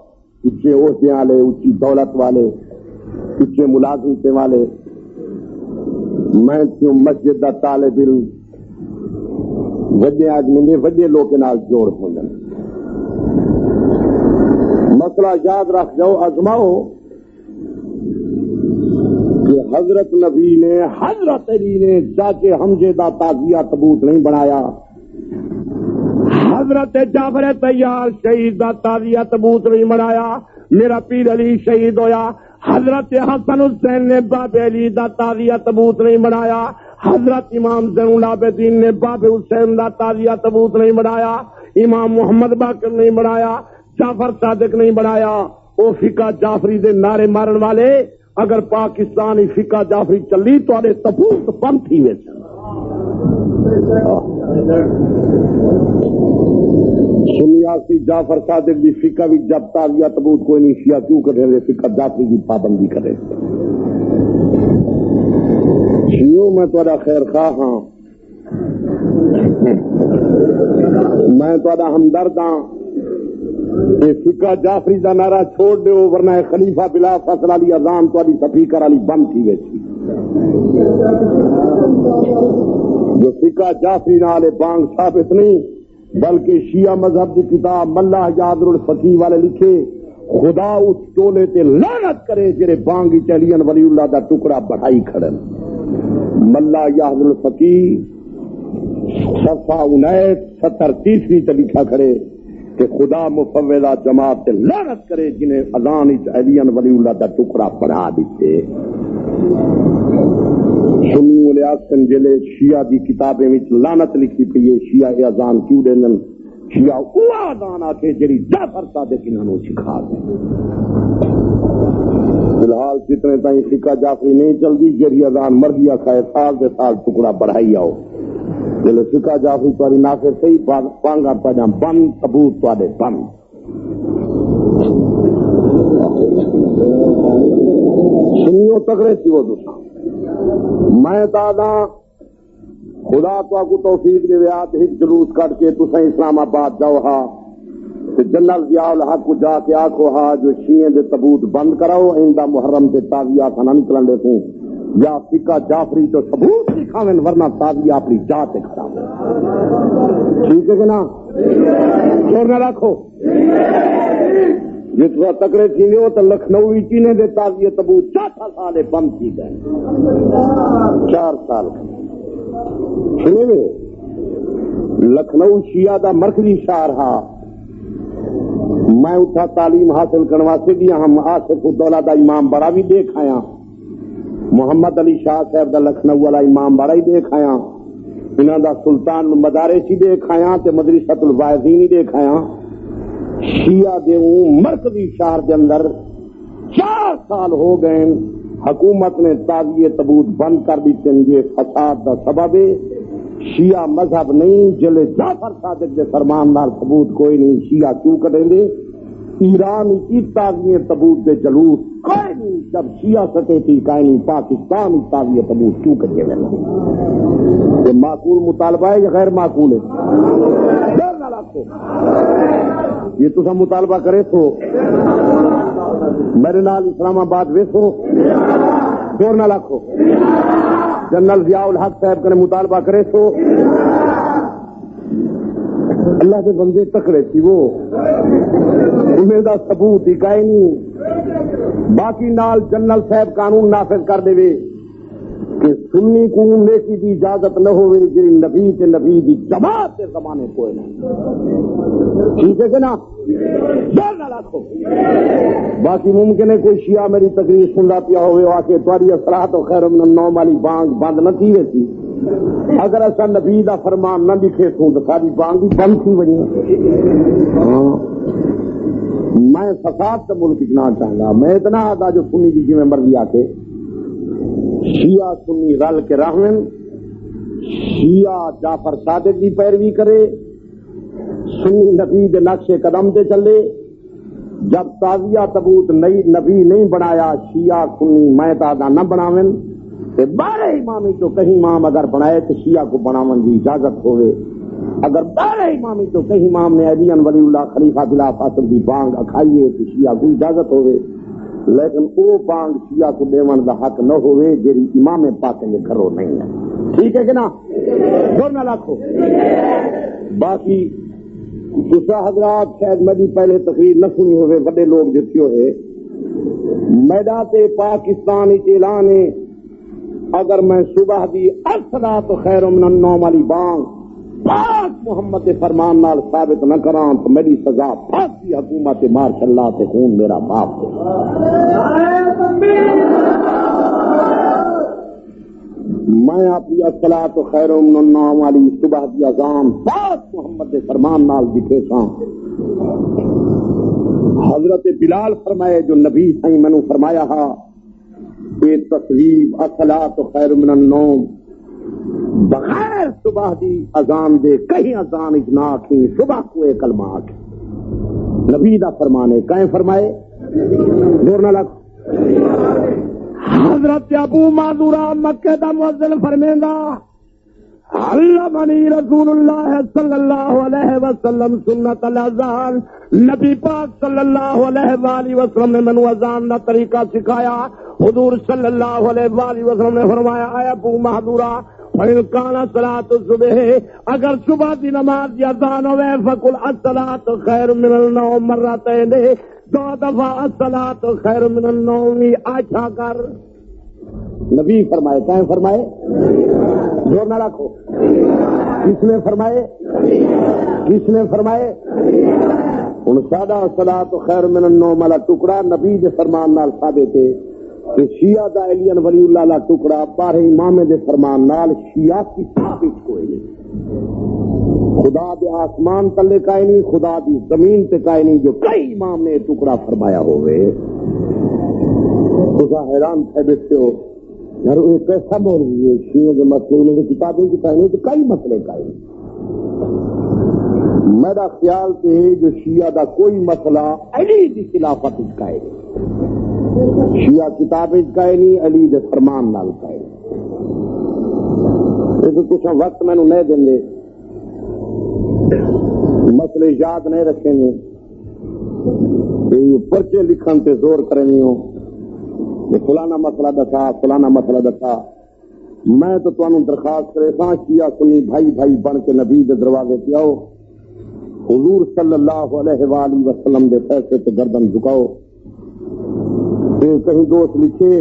اچھے عہدے والے اچھی دولت والے اچھے ملازمتیں والے میں کیوں مسجد دا طالب علم وڈے آدمی وڈے لوگ کے نال جوڑ ہو جائے مسئلہ یاد رکھ جاؤ ازماؤ کہ حضرت نبی نے حضرت علی نے جا کے حمزے دا تازیہ تبوت نہیں بنایا حضرت جعفر طیار شہید دا تازیہ تبوت نہیں بنایا میرا پیر علی شہید ہویا حضرت حسن حسین نے باب علی دا تازیہ تبوت نہیں بنایا حضرت امام زین العابدین نے باب حسین دا تازیہ تبوت نہیں بنایا امام محمد باقر نہیں بنایا جعفر صادق نہیں بنایا وہ فقہ جعفری دے نعرے مارن والے اگر پاکستانی فقہ جعفری چلی تو آنے تبوت بند تھی ویسے سنیاسی جعفر صادق دی فقہ بھی جب تازیہ تبوت کوئی نہیں شیعہ کیوں کرے رہے فقہ جعفری کی پابندی کرے شیعوں میں تھوڑا خیر خواہ ہاں میں تھوڑا ہمدرد ہاں کہ فقہ جعفری دا نعرہ چھوڑ دے ورنہ خلیفہ بلا فصل علی اذان تھوڑی سپیکر علی بند تھی ویسی جو فقہ جعفری نالے بانگ ثابت نہیں بلکہ شیعہ مذہب کی کتاب ملا یادر الفقی والے لکھے خدا اس ٹولے تے لعنت کرے جڑے بانگی چلین ولی اللہ دا ٹکڑا بڑھائی کھڑن ملا یادر الفقی صفحہ 79 تے لکھا کھڑے کہ خدا مفوضہ جماعت تے لعنت کرے جنہیں اذان چلین ولی اللہ دا ٹکڑا بڑھا دیتے سنی الیاسن جلے شیعہ دی کتابیں وچ لعنت لکھی پئی ہے شیعہ اذان کیوں دین شیعہ او اذان آکے جڑی جعفر صادق انہاں نوں سکھا دے فی الحال جتنے تائیں فقہ جعفری نہیں چلدی جڑی اذان مرضی کھائے سال دے سال ٹکڑا بڑھائی آؤ جلے فقہ جعفری تاری نافر صحیح پانگا پڑا بند ثبوت تواڈے بند سنیوں تگڑے سی وہ دوسرا میں دادا خدا تو کو توفیق دے ویات ہک جلوس کٹ کے تسیں اسلام آباد جاؤ ہا تے جنرل ضیاء الحق کو جا کے آکھو ہا جو شیعہ دے تبوت بند کراؤ آئندہ محرم تے تازیہ نہ نکلن دے تو یا فقہ جعفری تو ثبوت دکھاویں ورنہ تازیہ اپنی جا تے کھڑا ٹھیک ہے کہ نا چھوڑ نہ رکھو جتنا تکڑے چینے ہو تو لکھنؤ چینے دے تازیہ تبوت 4 سال بند کی گئے 4 سال سنے میں لکھنؤ شیعہ دا مرکزی شہر ہا میں اتھا تعلیم حاصل کرنے واسطے گیا ہم آصف الدولہ دا امام بڑا بھی دیکھ آیا محمد علی شاہ صاحب دا لکھنؤ والا امام بڑا ہی دیکھ آیا انہاں دا سلطان مدارسی دیکھ آیا تے مدرسۃ الواعظین ہی دیکھ آیا شیعہ دے مرکزی شہر دے اندر 4 سال ہو گئے حکومت نے تازیہ تبوت بند کر دیتے یہ فساد دا سبب ہے شیعہ مذہب نہیں جلے جعفر صادق دے فرمان نال ثبوت کوئی نہیں شیعہ کیوں کریں دے ایران کی تازیہ تبوت دے جلوس کوئی نہیں جب شیعہ سطح تھی کوئی نہیں پاکستان تازیہ تبوت کیوں کریے یہ معقول مطالبہ ہے یا غیر معقول ہے ڈر نہ رکھو یہ تو مطالبہ کرے تو میرے نال اسلام آباد ویسو دور نہ رکھو جنرل ضیاء الحق صاحب کا مطالبہ کرے تو اللہ کے بندے تکڑے تھی وہ انہیں دا ثبوت ہی کائے نہیں باقی نال جنرل صاحب قانون نافذ کر دے کہ سنی کو نیکی دی اجازت نہ ہوئے جی نبی تے نبی دی جماعت کے زمانے کوئی نہیں ٹھیک ہے کہ نا ڈر نہ رکھو باقی ممکن ہے کوئی شیعہ میری تقریر سن رہا پیا ہوئے آ کے تاری اثرات و خیر من النوم والی بانگ بند نہ تھی ویسی اگر ایسا نبی دا فرمان نہ لکھے سوں تو ساری بانگ بھی بند تھی بنی. میں فساد کا ملک اتنا چاہتا میں اتنا آتا جو سنی کی جی میں مرضی آ کے شیعہ سنی رل کے رحمن شیعہ جعفر صادق کی پیروی کرے سنی نبی دے نقش قدم تے چلے. جب تازیہ تبوت نبی نہیں بنایا شیعہ سنی میں دادا نہ بناون تے 12 امامی تو کہیں امام اگر بنائے تو شیعہ کو بناون کی اجازت ہوئے. اگر 12 امامی تو کہیں امام نے علی ولی اللہ خلیفہ بلا فاصل کی بانگ اکھائیے تو شیعہ کو اجازت ہوئے. لیکن وہ بانگ شیعہ کو دیون کا حق نہ ہوئے جی امام پاک کے گھروں نہیں ہے. ٹھیک ہے کہ نا؟ نہ لاکھو. باقی دوسرا حضرات شاید میری پہلے تقریر نہ سنی ہوئے بڑے لوگ جتنے ہوئے میدان پاکستان اعلان ہے اگر میں صبح دی الصلاۃ خیر من النوم والی بانگ پاک محمد کے فرمان نال ثابت نہ کراں تو میری سزا پھانسی حکومت ماشاء اللہ سے خون میرا باپ ہے. میں اپنی الصلاۃ خیر من النوم والی صبح دی اذان پاک محمد کے فرمان نال دکھے ساں. حضرت بلال فرمائے جو نبی سائیں میں نے فرمایا ہا یہ تصویب الصلاۃ خیر من النوم بغیر صبح دی اذان دے کہیں اذان اجنا کی صبح کو ایک کلمہ آکے نبی دا فرمانے کہیں فرمائے دور نہ لگ. حضرت ابو معذورہ مکہ دا مؤذن فرمیندہ علمنی رسول اللہ صلی اللہ علیہ وسلم سنت الاذان. نبی پاک صلی اللہ علیہ وآلہ وسلم نے منو اذان دا طریقہ سکھایا. حضور صلی اللہ علیہ وآلہ وسلم نے فرمایا اے ابو معذورہ فَإِنْ كَانَ صَلَاةُ الصُّبْحِ اگر صبح دی نماز کی اذان ہوئے فَقُلْ الصَّلَاةُ خَيْرٌ مِنَ النَّوْمِ مَرَّتَيْنِ 2 دفعہ الصَّلَاةُ خَيْرٌ مِنَ النَّوْمِ آچھا کر. نبی فرمائے کہیں فرمائے زور نہ رکھو. کس نے فرمائے کس نے فرمائے ان سادہ الصلاۃ خیر من النوم والا ٹکڑا نبی کے فرمان نال ثابت ہے کہ شیعہ دا علی ولی اللہ کا ٹکڑا 12 امام دے فرمان نال شیعہ کی ثابت کوئی نہیں. خدا دے آسمان تلے کائے نہیں خدا دی زمین تے کائے نہیں جو کئی امام نے ٹکڑا فرمایا ہوئے. خدا حیران تھے بیٹھتے ہو یار وہ کیسا بول رہی ہے شیعہ کے مسئلے میں کتابیں کی کائے نہیں تو کئی مسئلے کائے نہیں. میرا خیال سے جو شیعہ دا کوئی مسئلہ علی دی خلافت کائے نہیں شیعہ کتابیں کائے نہیں علی دے فرمان نال کائے نہیں. کچھ وقت میں نہیں دیں گے مسئلے یاد نہیں رکھیں گے پرچے لکھن تے زور کریں گے فلانا مسئلہ دسا فلانا مسئلہ دسا. میں تو تمہیں درخواست کرے سا شیعہ سنی بھائی بھائی بن کے نبی دے دروازے پہ آؤ حضور صلی اللہ علیہ وآلہ وسلم دے فیصلے تے گردن جھکاؤ. کہیں دوست لکھے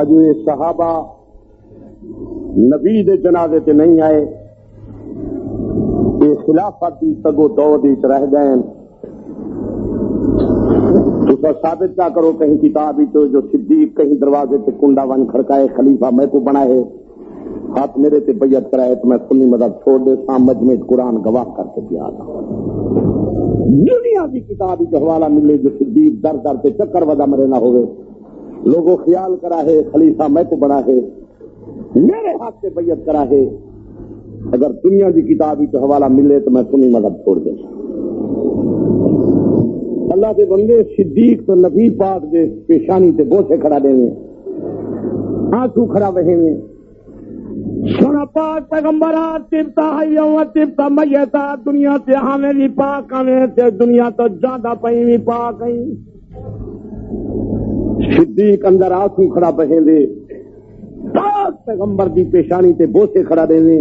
اجو یہ صحابہ نبی دے جنازے تے نہیں آئے یہ خلافت دی تگو دو دی رہ گئے. تو ثابت کیا کرو کہیں کتاب ہی تو جو صدیق کہیں دروازے تے کنڈا ون کھڑکائے خلیفہ میں کو بنائے ہاتھ میرے تے بیعت کرائے تو میں سنی مذہب چھوڑ دے سام مجمع قرآن گواہ کر کے دیا تھا. دنیا کی کتاب ہی حوالہ ملے جو صدیق در در سے چکر وجہ مرے نہ ہوئے لوگوں خیال کرا ہے خلیفہ میں کو بنا ہے میرے ہاتھ سے بیعت کرا ہے. اگر دنیا کی کتاب ہی حوالہ ملے تو میں سنی مذہب چھوڑ دے. اللہ کے بندے صدیق تو نبی پاک دے پیشانی تے بوسے کھڑا دیں گے آنسو کھڑا رہیں گے. سونا پاک پیغمبرات تبتا حیوں و تبتا میتا دنیا سے ہمیں بھی پاک آنے سے دنیا تو زیادہ پہیں بھی پاک ہیں. صدیق اندر آنسو کھڑا بہیں دے پاک پیغمبر دی پیشانی تے بوسے کھڑا دیں گے.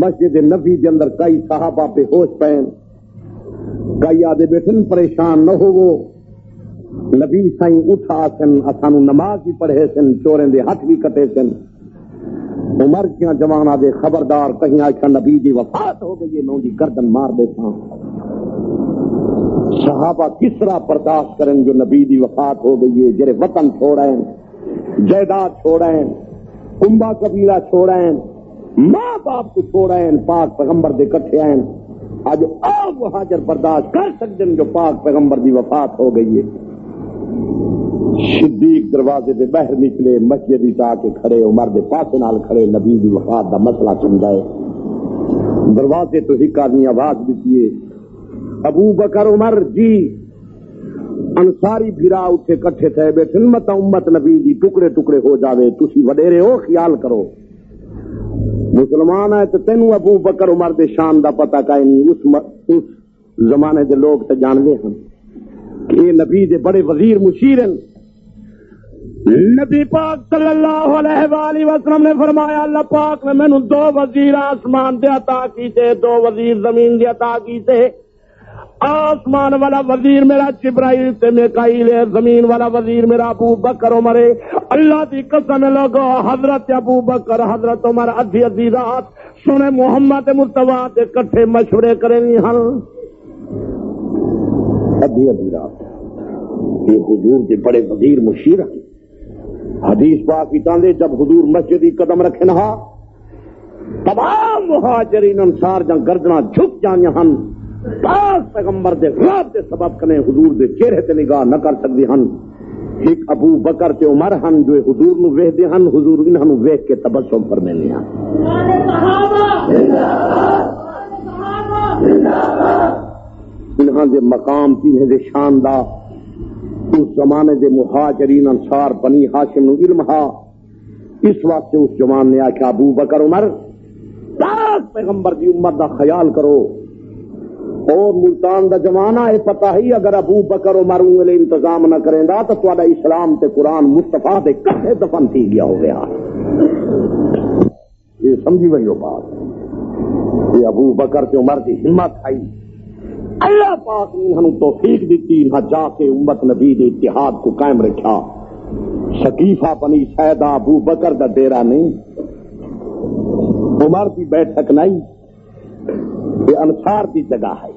مسجد نبی کے اندر کئی صحابہ پہ ہوش پہن کئی آدھے بیٹھن پریشان نہ ہو وہ نبی سائیں اٹھا سن اسانو نماز بھی پڑھے سن چوریں دے ہاتھ بھی کٹے سن. عمر کیا جوان آدھے خبردار کہیں آئے نبی دی وفات ہو گئی میں دی گردن مار دیتا ہوں. صحابہ کس طرح برداشت کریں جو نبی دی وفات ہو گئی ہے جرے وطن چھوڑ آئے جائیداد چھوڑیں، کنبا قبیلہ چھوڑیں، ماں باپ کو چھوڑیں، پاک پیغمبر دے کٹھے آئیں. آج آؤ مہاجر برداشت کر سکتے ہیں جو پاک پیغمبر دی وفات ہو گئی ہے. صدیق دروازے دے باہر نکلے، مسجد آ کے کھڑے، عمر دے پاسے نال کھڑے، نبی دی وفات دا مسئلہ سمجھائے. دروازے تو ہک آدمی آواز دیتی ہے، ابو بکر عمر جی. انصاری بھیرا اٹھے کٹھے تھے بیٹھے، مت امت نبی دی ٹکڑے ٹکڑے ہو جاوے، تسی وڈیرے ہو خیال کرو. مسلمان ہے تو تینوں ابو بکر عمر دے شان دا پتہ کائے نہیں. اس زمانے دے لوگ تو جانتے ہیں کہ یہ نبی دے بڑے وزیر مشیر ہیں. نبی پاک صلی اللہ علیہ وآلہ وسلم نے فرمایا اللہ پاک نے مینوں 2 وزیر آسمان دے عطا کیتے، 2 وزیر زمین دے عطا کیتے. آسمان والا وزیر میرا جبرائیل تے میکائیل ہے، زمین والا وزیر میرا ابو بکر عمر ہے. اللہ دی قسم لوگو، حضرت ابو بکر حضرت عمر ادھی ادھی رات سونے محمد مصطفیٰ دے کٹھے مشورے کریں ہن. ادھی ادھی رات یہ حضور دے بڑے وزیر مشیر ہیں. حدیث پاک کی تاندے جب حضور مسجد کی قدم رکھے نہ تمام مہاجرین انصار جہاں گردنا جھک جانیاں ہن. پاک پیغمبر دے غیب دے سبب کنے حضور دے چہرے تے نگاہ نہ کر سکدے ہن. ایک ابو بکر تے عمر ہن جو حضور نو ویکھدے ہن، حضور انہاں نو ویکھ کے تبسم فرمیندے ہن. انہاں دے مقام انہاں دے شان دا اس زمانے دے مہاجرین انصار بنی ہاشم نو علم ہا. اس واسطے اس جوان نے آکھا ابو بکر عمر پاک پیغمبر دی امت دا خیال کرو. اور ملتان دا زمانہ ہے پتہ ہی اگر ابو بکر عمر والے انتظام نہ کریں گا تو تہاڈا اسلام تے قرآن مصطفیٰ دے کٹھے دفن تھی گیا ہو گیا. یہ سمجھی وہی بات. یہ ابو بکر تے عمر دی ہمت آئی. اللہ پاک نے انہوں توفیق دیتی، نہ جا کے امت نبی دے اتحاد کو قائم رکھا. ثقیفہ بنی سیدہ ابو بکر دا ڈیرا نہیں، عمر دی بیٹھک نہیں، یہ انصار دی جگہ ہے،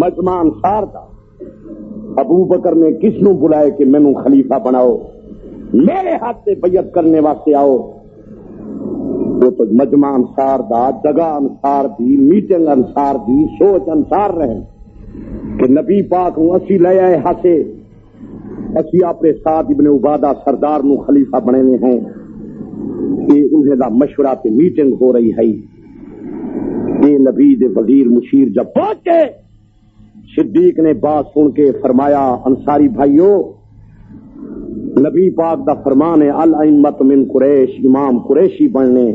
مجمع انصار دا. ابو بکر نے کس نو بلائے کہ مینوں خلیفہ بناؤ، میرے ہاتھ سے بیعت کرنے واسطے آؤ. وہ تو مجمع انصار دا، جگہ انصار دی، میٹنگ انصار دی، سوچ انصار رہے کہ نبی پاک نو اسی لے آئے ہاسے، اسی اپنے ساتھ ابن عبادہ سردار نو خلیفہ بنے ہیں. یہ انہیں دا مشورہ پہ میٹنگ ہو رہی ہے. یہ نبی دے وزیر مشیر جب پہنچے، صدیق نے بات سن کے فرمایا انصاری بھائیو، نبی پاک دا فرمان ہے الائمۃ من قریش، امام قریشی بننے،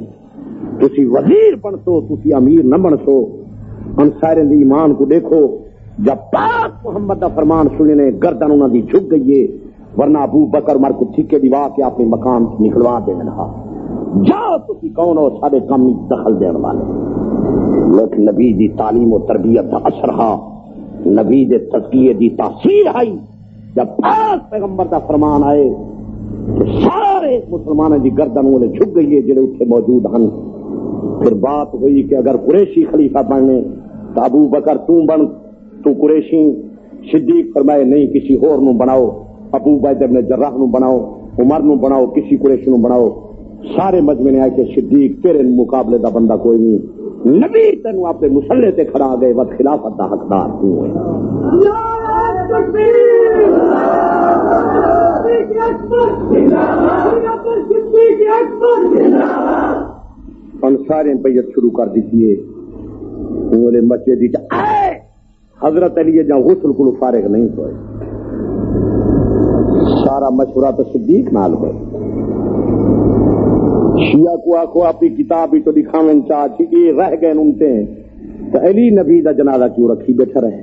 تسی وزیر بنسو، تسی امیر نہ بنسو. انصاریں دی ایمان کو دیکھو، جب پاک محمد دا فرمان سننے گردن انہاں دی جھک گئی ہے، ورنہ ابو بکر مر کو ٹھیکے دیوا کے اپنے مقام سے نکلوا دے رہا. جاؤ تسی کون ہو سارے کام میں دخل دینے والے. لیکن نبی دی تعلیم و تربیت دا اثر ہا، نبی دے تزکیے دی تاثیر آئی. جب پاک پیغمبر دا فرمان آئے تو سارے مسلمانوں دی گردن والے جھک گئی ہے جڑے اتنے موجود ہیں. پھر بات ہوئی کہ اگر قریشی خلیفہ بننے تو ابو بکر تو بن، تو قریشی. صدیق فرمائے نہیں کسی اور نو بناؤ، ابو عبیدہ بن جراح نو بناؤ، عمر نو بناؤ، کسی قریشی نو بناؤ. سارے مجمع نے آئے کہ صدیق تیرے مقابلے دا بندہ کوئی نہیں، نبی تینوں اپنے مسلح تے کھڑا گئے، وقت خلافت دا حقدار تو ہے. انصاریں بیعت شروع کر دیتی ہے. انہوں مسجد آئے حضرت علی جہاں غسل کو فارغ نہیں ہوئے. سارا مشورہ تو صدیق نال ہوئے. شیعہ کو آخو اپنی کتاب ہی تو دکھاویں چاہتی کہ رہ گئے نمتے ہیں تو علی نبی دا جنازہ کیوں رکھی بیٹھا رہے.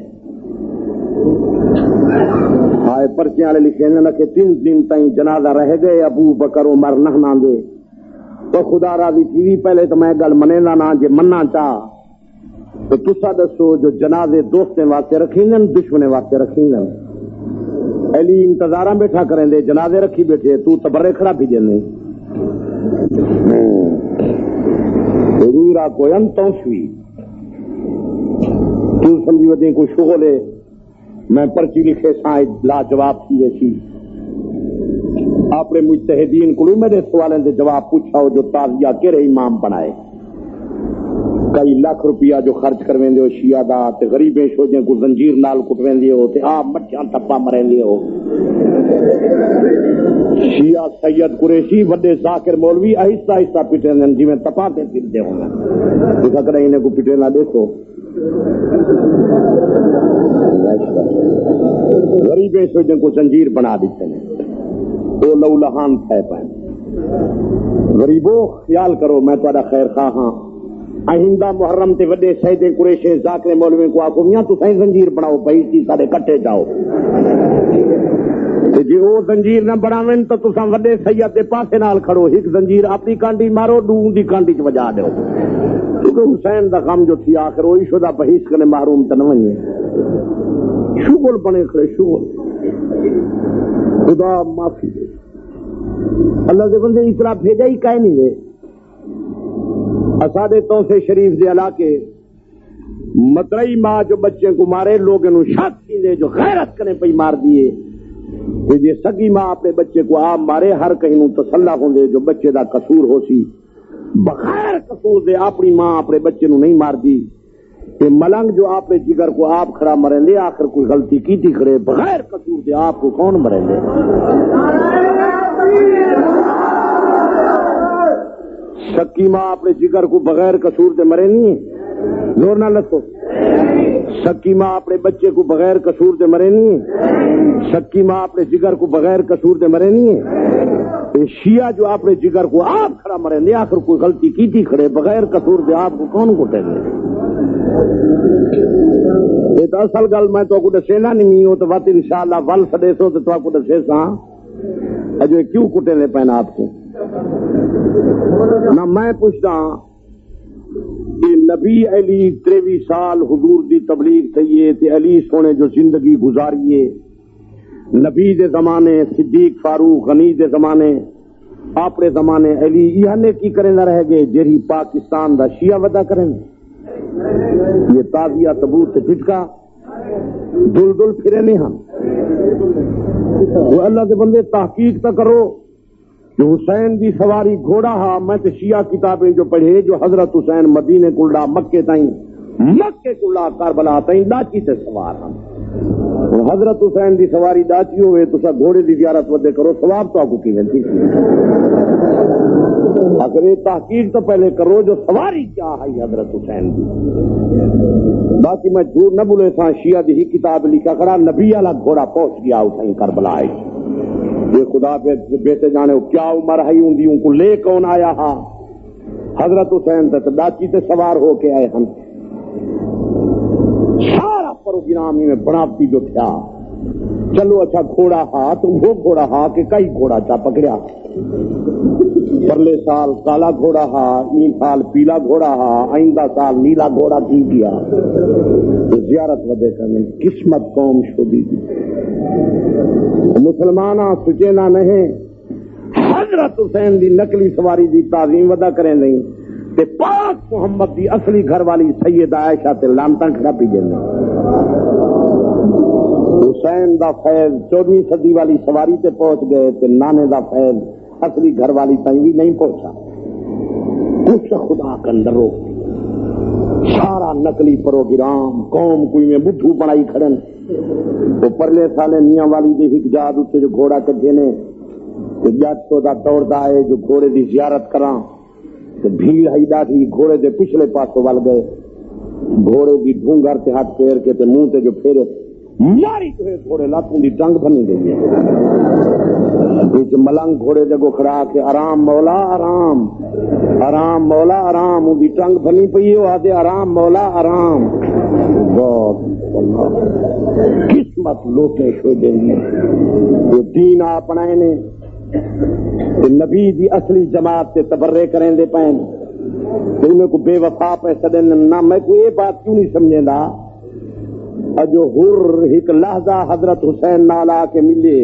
آئے پرچے والے لکھے نہ کہ 3 دن تائیں جنازہ رہ گئے ابو بکر عمر نہ دے تو خدا راضی ٹی وی پہلے تو میں گل منے نہ جے مننا چاہ تو تسا دسو جو جنازے دوستیں واسطے رکھی گے دشمنے واسطے رکھی گے. علی انتظاراں بیٹھا کریں دے جنازے رکھی بیٹھے تو تبرے کھڑا بھی جانے ضرور کوئی انتوں سوئی تو سمجھی ودیں کوئی شغل ہے. میں پرچی لکھے سائیں لا جواب کی ویسی اپنے مجتہدین کو میرے سوالیں دے جواب پوچھاؤ جو تازیہ کہڑے امام بنائے کئی لاکھ روپیہ جو خرچ کرویں ہو شیعہ دا تے غریبیں شوجیں کو زنجیر نال کٹویں ہو تے آپ مچھاں ٹپا مریں ہو شیعہ سید قریشی وڈے ذاکر مولوی آہستہ آہستہ پٹے دیں جی میں تپا تے پھرتے ہونا دیکھا کریں انہیں کو پٹے نہ دیکھو غریبیں شوجیں کو زنجیر بنا دیتے ہیں وہ لو لہان تھے پائیں غریبوں خیال کرو میں تہاڈا خیر خواہ ہاں آئندہ محرم تے وڈے سید قریش ذاکر مولوی کو آکو میاں تو سائیں زنجیر بناؤ بھائی سی سارے کٹے جاؤ تے جی وہ زنجیر نہ بناویں تو تساں وڈے سید دے پاسے نال کھڑو ایک زنجیر اپنی کانڈی مارو دوں دی کانڈی چ وجا دیو کیونکہ حسین دا غم جو تھی آخر وہی شدہ بہیس کنے محروم تے نہ ونے شغل بنے کھڑے شغل خدا معافی دے اللہ دے بندے اتنا بھیجا ہی کہیں نہیں دے اسادے توسے شریف دے علاقے مترئی ماں جو بچے کو مارے لوگ انہوں شک دے جو غیرت کرنے پہ مار دیے یہ سگی ماں اپنے بچے کو آپ مارے ہر کہیں نوں تسلا ہوں دے جو بچے دا قصور ہو سی بغیر قصور دے اپنی ماں اپنے بچے نوں نہیں مار دی کہ ملنگ جو آپ جگر کو آپ کھڑا مریں دے آخر کوئی غلطی کی تھی کھڑے بغیر قصور دے آپ کو کون مریں دے سکی ماں اپنے جگر کو بغیر قصور دے مرے نہیں زور نہ لسو سکی ماں اپنے بچے کو بغیر قصور دے مرے نہیں سکی ماں اپنے جگر کو بغیر قصور دے مرے نہیں شیعہ جو اپنے جگر کو آپ کھڑا مرے دے آخر کوئی غلطی کی تھی کھڑے بغیر قصور دے آپ کو کون کٹے گے یہ تو اصل گل میں تو دسینا نہیں ہوں تو بات انشاءاللہ ول سدے سو تو آپ کو دسے سا اجو کیوں کٹے لے پہنا آپ کو نہ میں پوچھتا کہ نبی علی 23 سال حضور دی تبلیغ تھئیے تے علی سونے جو زندگی گزاریے نبی دے زمانے صدیق فاروق غنی دے زمانے اپنے زمانے علی یہ کی کریں نہ رہ گئے جیری پاکستان دا شیعہ ودا کریں یہ تازیہ تبوت سے پھٹکا دل دل پھرے نہیں ہم وہ اللہ دے بندے تحقیق تو کرو جو حسین دی سواری گھوڑا ہا میں تے شیعہ کتابیں جو پڑھے جو حضرت حسین مدینے کلڈا مکے تائیں مکے کلڈا کربلا تائیں ڈاچی سے سوار ہم حضرت حسین دی سواری ڈاچی ہوئے تو سب گھوڑے دی زیارت ودے کرو ثواب تو آپ کو کی وینتی اگر یہ تحقیق تو پہلے کرو جو سواری کیا ہے حضرت حسین دی باقی میں جھوٹ نہ بولے تھا شیعہ دی ہی کتاب لکھا کرا نبی والا گھوڑا پہنچ گیا حسین کربلا یہ خدا پہ بیٹے جانے کیا عمر ہے ان کو لے کون آیا ہا حضرت حسین تے ڈاچی تے سوار ہو کے آئے ہم سارا پروگرام میں بناوٹی جو تھا چلو اچھا گھوڑا ہا تو وہ گھوڑا ہا کہ کئی گھوڑا چا پکڑیا پرلے سال کالا گھوڑا ہا این سال پیلا گھوڑا ہا آئندہ سال نیلا گھوڑا کی گیا زیارت ودے کرنے قسمت قوم شدی مسلمانہ سچینا نہیں حضرت حسین دی نقلی سواری دی تعظیم ودا کریں نہیں تے پاک محمد دی اصلی گھر والی سیدہ عائشہ تے لانتاں کھڑا پی جانے حسین دا فیض 14ویں صدی والی سواری تے پہنچ گئے تے نانے دا فیض اصلی گھر والی تائیں بھی نہیں پہنچا کچھ خدا کا اندر رو سارا نقلی پروگرام قوم کوئی میں بدھو بنائی کھڑن تو پرلے سالے میاں والی دے ہک جاد اتنے جو گھوڑا کٹھے نے جد تو دا توڑ دا ہے جو گھوڑے دی زیارت کراں تو بھیڑ ہی ڈاٹھی گھوڑے دے پچھلے پاسوں وال گئے گھوڑے دی ڈھونگر تے ہاتھ پیر کے تے منہ تے جو پھیرے ماری تو ہے گھوڑے لاتوں دی ٹنگ بنی گئی ہے بیچ ملنگ گھوڑے دے کو کھڑا کے آرام مولا آرام آرام مولا آرام ان دی ٹنگ بنی پئی ہو آدھے آرام مولا آرام قسمت لوٹے شو دیں جو دین آپ بنائے نے نبی دی اصلی جماعت سے تبرے کریں دے پائیں انہیں کو بے وفا پیسہ دینا نہ میں کو یہ بات کیوں نہیں سمجھے دا جو ہر ایک لحظہ حضرت حسین نالا کے ملے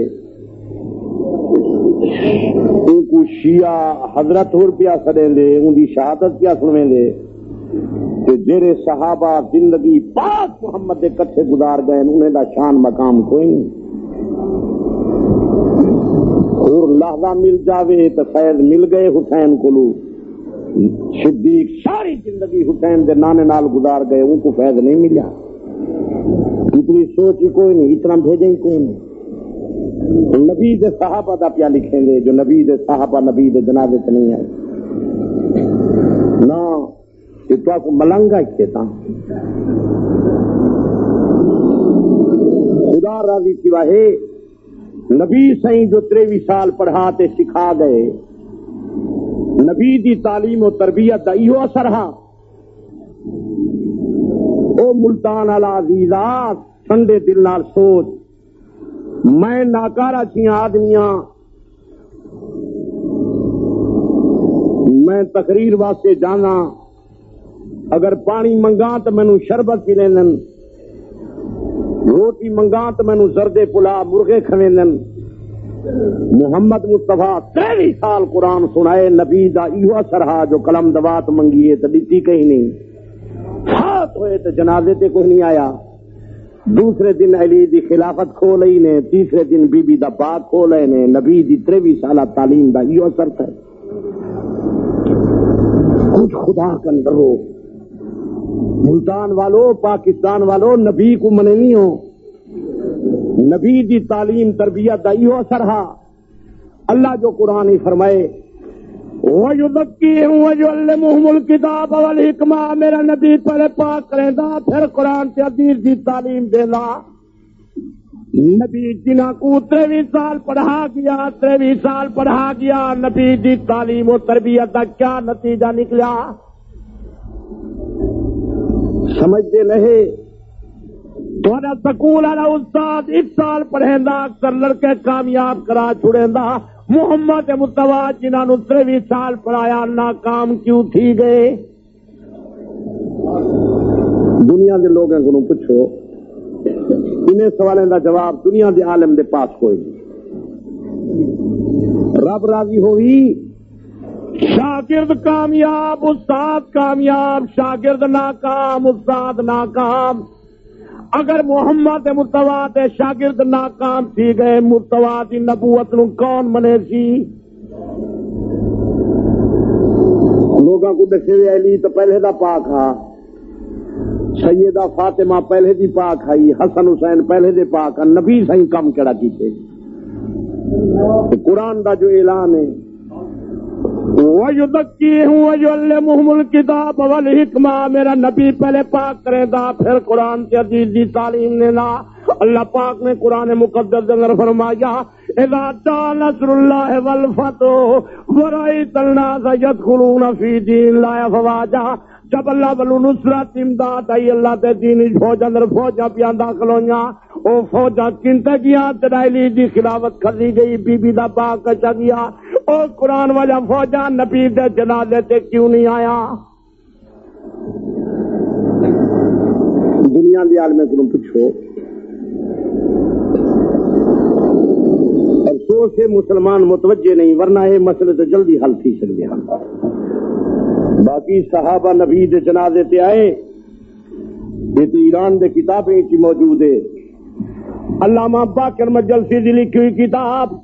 ان کو شیعہ حضرت ہر پیا سڑیں دے ان دی شہادت پیا سنویں دے کہ جیرے صحابہ زندگی پاک محمد دے کٹھے گزار گئے انہیں دا شان مقام کوئی نہیں اور لحظہ مل جاوے تو فیض مل گئے حسین کو. صدیق ساری زندگی حسین دے نانے نال گزار گئے, ان کو فیض نہیں ملا. اتنی سوچ ہی کوئی نہیں, اتنا بھیجے ہی کوئی نہیں. نبی دے صحابہ دا پیا لکھیں گے, جو نبی دے صحابہ نبی دے جنازے تے نہیں ہے نا, یہ تو آپ کو ملنگا ہی تھا. خدا راضی سواہے نبی سائیں جو 23 سال پڑھا تے سکھا گئے, نبی دی تعلیم و تربیت دا ایہو اثر ہا. او ملتان والا عزیزا ٹھنڈے دل نال سوچ, میں ناکارا چھیاں آدمیاں, میں تقریر واسطے جانا, اگر پانی منگا تو مینوں شربت پی لیندن, روٹی منگا تو مینوں زردے پلا مرغے کھویندن. محمد مصطفیٰ 23 سال قرآن سنائے, نبی دا ایہو اثر ہا. جو قلم دوات منگیے تو دیتی کہیں نہیں, ہاتھ ہوئے تو جنازے تے کوئی نہیں آیا. دوسرے دن علی دی خلافت کھو لئی نے, تیسرے دن بی بی دا پاک کھو لئے نے. نبی دی 23 سالہ تعلیم دا ایہو اثر تھا. کچھ خدا کا ڈرو, ملتان والو, پاکستان والو, نبی کو منے نہیں ہو. نبی دی تعلیم تربیت دا ایہو اثر ہا. اللہ جو قرآن ہی فرمائے وَيُزَكِّيهِمْ وَيُعَلِّمُهُمُ الْكِتَابَ وَالْحِكْمَةَ, میرا نبی پہلے پاک کرے دا, پھر قرآن سے حدیث دی تعلیم دے دا. نبی جنہاں کو 23 سال پڑھا گیا, 23 سال پڑھا گیا, نبی دی تعلیم و تربیت دا کیا نتیجہ نکلا سمجھتے نہیں. تھوڑا سکول والا استاد 1 سال پڑھیں دا, اکثر لڑکے کامیاب کرا چھوڑیں دا. محمد مصطفیٰ جنہاں نو 23 سال پڑھایا ناکام کیوں تھی گئے؟ دنیا دے لوگوں کو پوچھو, انہیں سوالوں دا جواب دنیا دے عالم دے پاس کوئی نہیں. رب راضی ہوئی, شاگرد کامیاب, استاد کامیاب, شاگرد ناکام, استاد ناکام. اگر محمد مصطفیٰ تے شاگرد ناکام تھی گئے, مصطفیٰ دی نبوت نو کون منے سی؟ لوگاں کو دسے علی تو پہلے دا پاک ہا, سیدہ فاطمہ پہلے دی پاک ہائی, حسن حسین پہلے دے پاک ہا. نبی سائیں کم کیڑا کیتے؟ قرآن دا جو اعلان ہے وَيُزَكِّيهِمْ وَيُعَلِّمُهُمُ الْكِتَابَ وَالْحِكْمَةَ, میرا نبی پہلے پاک کرے دا, پھر قرآن سے حدیث دی تعلیم لینا. اللہ پاک نے قرآن مقدس اندر فرمایا اذا جاء نصر اللہ والفتح ورأيت الناس يدخلون في دين الله افواجا. جب اللہ بلو نصرت امداد آئی, اللہ تے دین فوج اندر فوجاں پیاں داخل ہویاں, او فوجاں کنتے گیاں تدائلی دی خلافت کھلی گئی, بی بی دا پاک کچا گیا. او قرآن والا فوجاں نبی دے جنازے تے کیوں نہیں آیا؟ دنیا دی عالم کو پوچھو. افسوس سے مسلمان متوجہ نہیں, ورنہ یہ مسئلے تو جلدی حل تھی سکتے ہیں. باقی صحابہ نبی دے جنازے تے آئے, یہ تو ایران دے کتابیں کی موجود ہے. علامہ باقر مجلسی دی لکھی ہوئی کتاب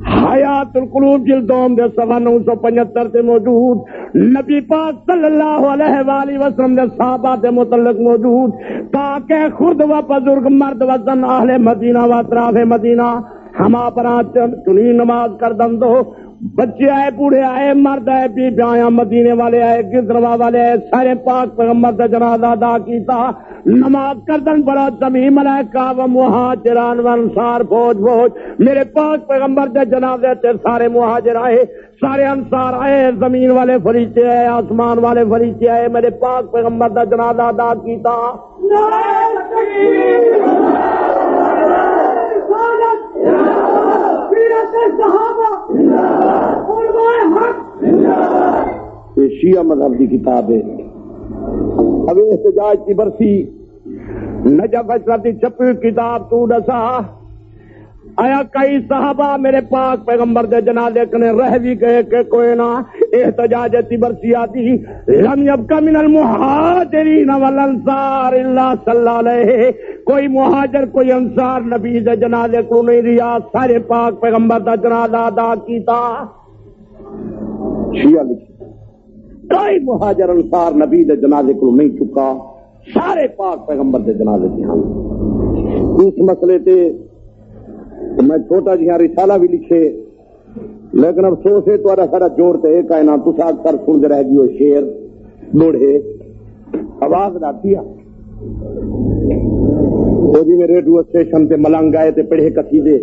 حیات القلوب جلد 2 دے صفحہ 975 تے موجود. نبی پاک صلی اللہ علیہ وآلہ وسلم دے صحابہ دے متعلق موجود. تاکہ خرد و بزرگ مرد و زن اہل مدینہ و اطراف مدینہ ہما پرا چنی نماز کر دن دو. بچے آئے, بوڑھے آئے, مرد آئے, بی آیا, مدینے والے آئے, گزروا والے آئے, سارے پاک پیغمبر کا جنازہ ادا کیتا. نماز کردن بڑا زمین ملائکہ و مہاجران و انصار فوج فوج. میرے پاک پیغمبر کے جنازے تے سارے مہاجر آئے, سارے انصار آئے, زمین والے فرشتے آئے, آسمان والے فرشتے آئے, میرے پاک پیغمبر کا جنازہ ادا کیتا. یہ شیعہ مذہب کی کتاب ہے. اب احتجاج کی برسی نجف اشرف کی چھپی کتاب تو دسا آیا کئی صحابہ میرے پاک پیغمبر دے جنازے کنے رہ بھی گئے کہ کوئی نہ. احتجاج تی برسی آتی لم یبقى من المہاجرین والانصار الا صلی علیہ, کوئی مہاجر کوئی انصار نبی دے جنازے کو نہیں ریا، سارے پاک پیغمبر دا جنازہ ادا کیتا. شیعہ لکھی کوئی مہاجر انصار نبی دے جنازے کو نہیں چکا، سارے پاک پیغمبر دے جنازے تے ہن. اس مسئلے تے میں چھوٹا جہاں رسالہ بھی لکھے، لیکن افسوس ہے تو سارا جوڑ تے ایک ہے نا، تسا اکثر سنتے رہ گئے ہو شیر لوڑے آواز نہ دیا. وہ جی میں ریڈیو اسٹیشن تے ملنگ آئے تے پڑھے قصیدے،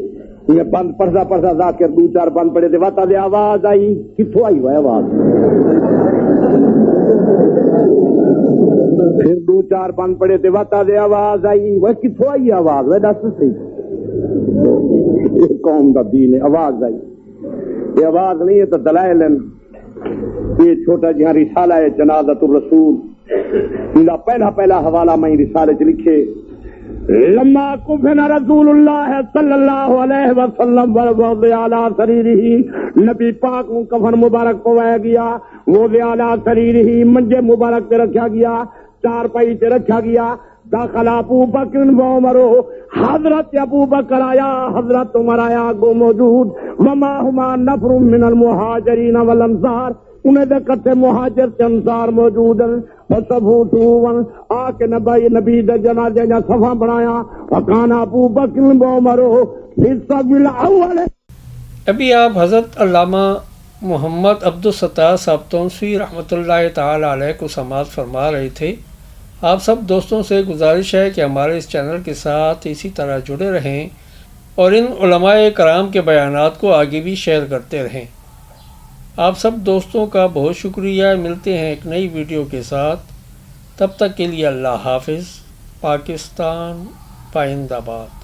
میں بند پڑھتا ذاکر دو چار بند پڑھے تے واتا دے آواز آئی، کتوں آئی وہ آواز؟ پھر دو چار بند پڑھے تے واتا دے آواز آئی، وہ کتوں آئی آواز؟ وہ دس صحیح، قوم دا دین ہے، آواز آئی. یہ آواز نہیں ہے تو دلائل ہیں. یہ چھوٹا جہاں رسالہ ہے جنازۃ الرسول، ان کا پہلا حوالہ میں رسالے چ لکھے. لما کفن رسول اللہ صلی اللہ علیہ وسلم ووضع علی سریرہ، نبی پاک کو کفن مبارک پوایا گیا، وضع علی سریرہ منجے مبارک پہ رکھا گیا، چار پائی پہ رکھا گیا. داخل ابو بکر و عمر، حضرت ابو بکر آیا، حضرت عمر آیا گو موجود. وما ہما نفر من المہاجرین والانصار، انہیں دے کتے مہاجر تے انصار موجود ہیں. فصفوتو آ کے نبی دے جنازے جا صفا بنایا. وکان ابو بکر و عمر فی الصف الاول. ابھی آپ حضرت علامہ محمد عبدالستار صاحب تونسوی رحمۃ اللہ تعالی علیہ کو سماعت فرما رہے تھے. آپ سب دوستوں سے گزارش ہے کہ ہمارے اس چینل کے ساتھ اسی طرح جڑے رہیں اور ان علماء کرام کے بیانات کو آگے بھی شیئر کرتے رہیں. آپ سب دوستوں کا بہت شکریہ. ملتے ہیں ایک نئی ویڈیو کے ساتھ، تب تک کے لیے اللہ حافظ. پاکستان پائندہ باد.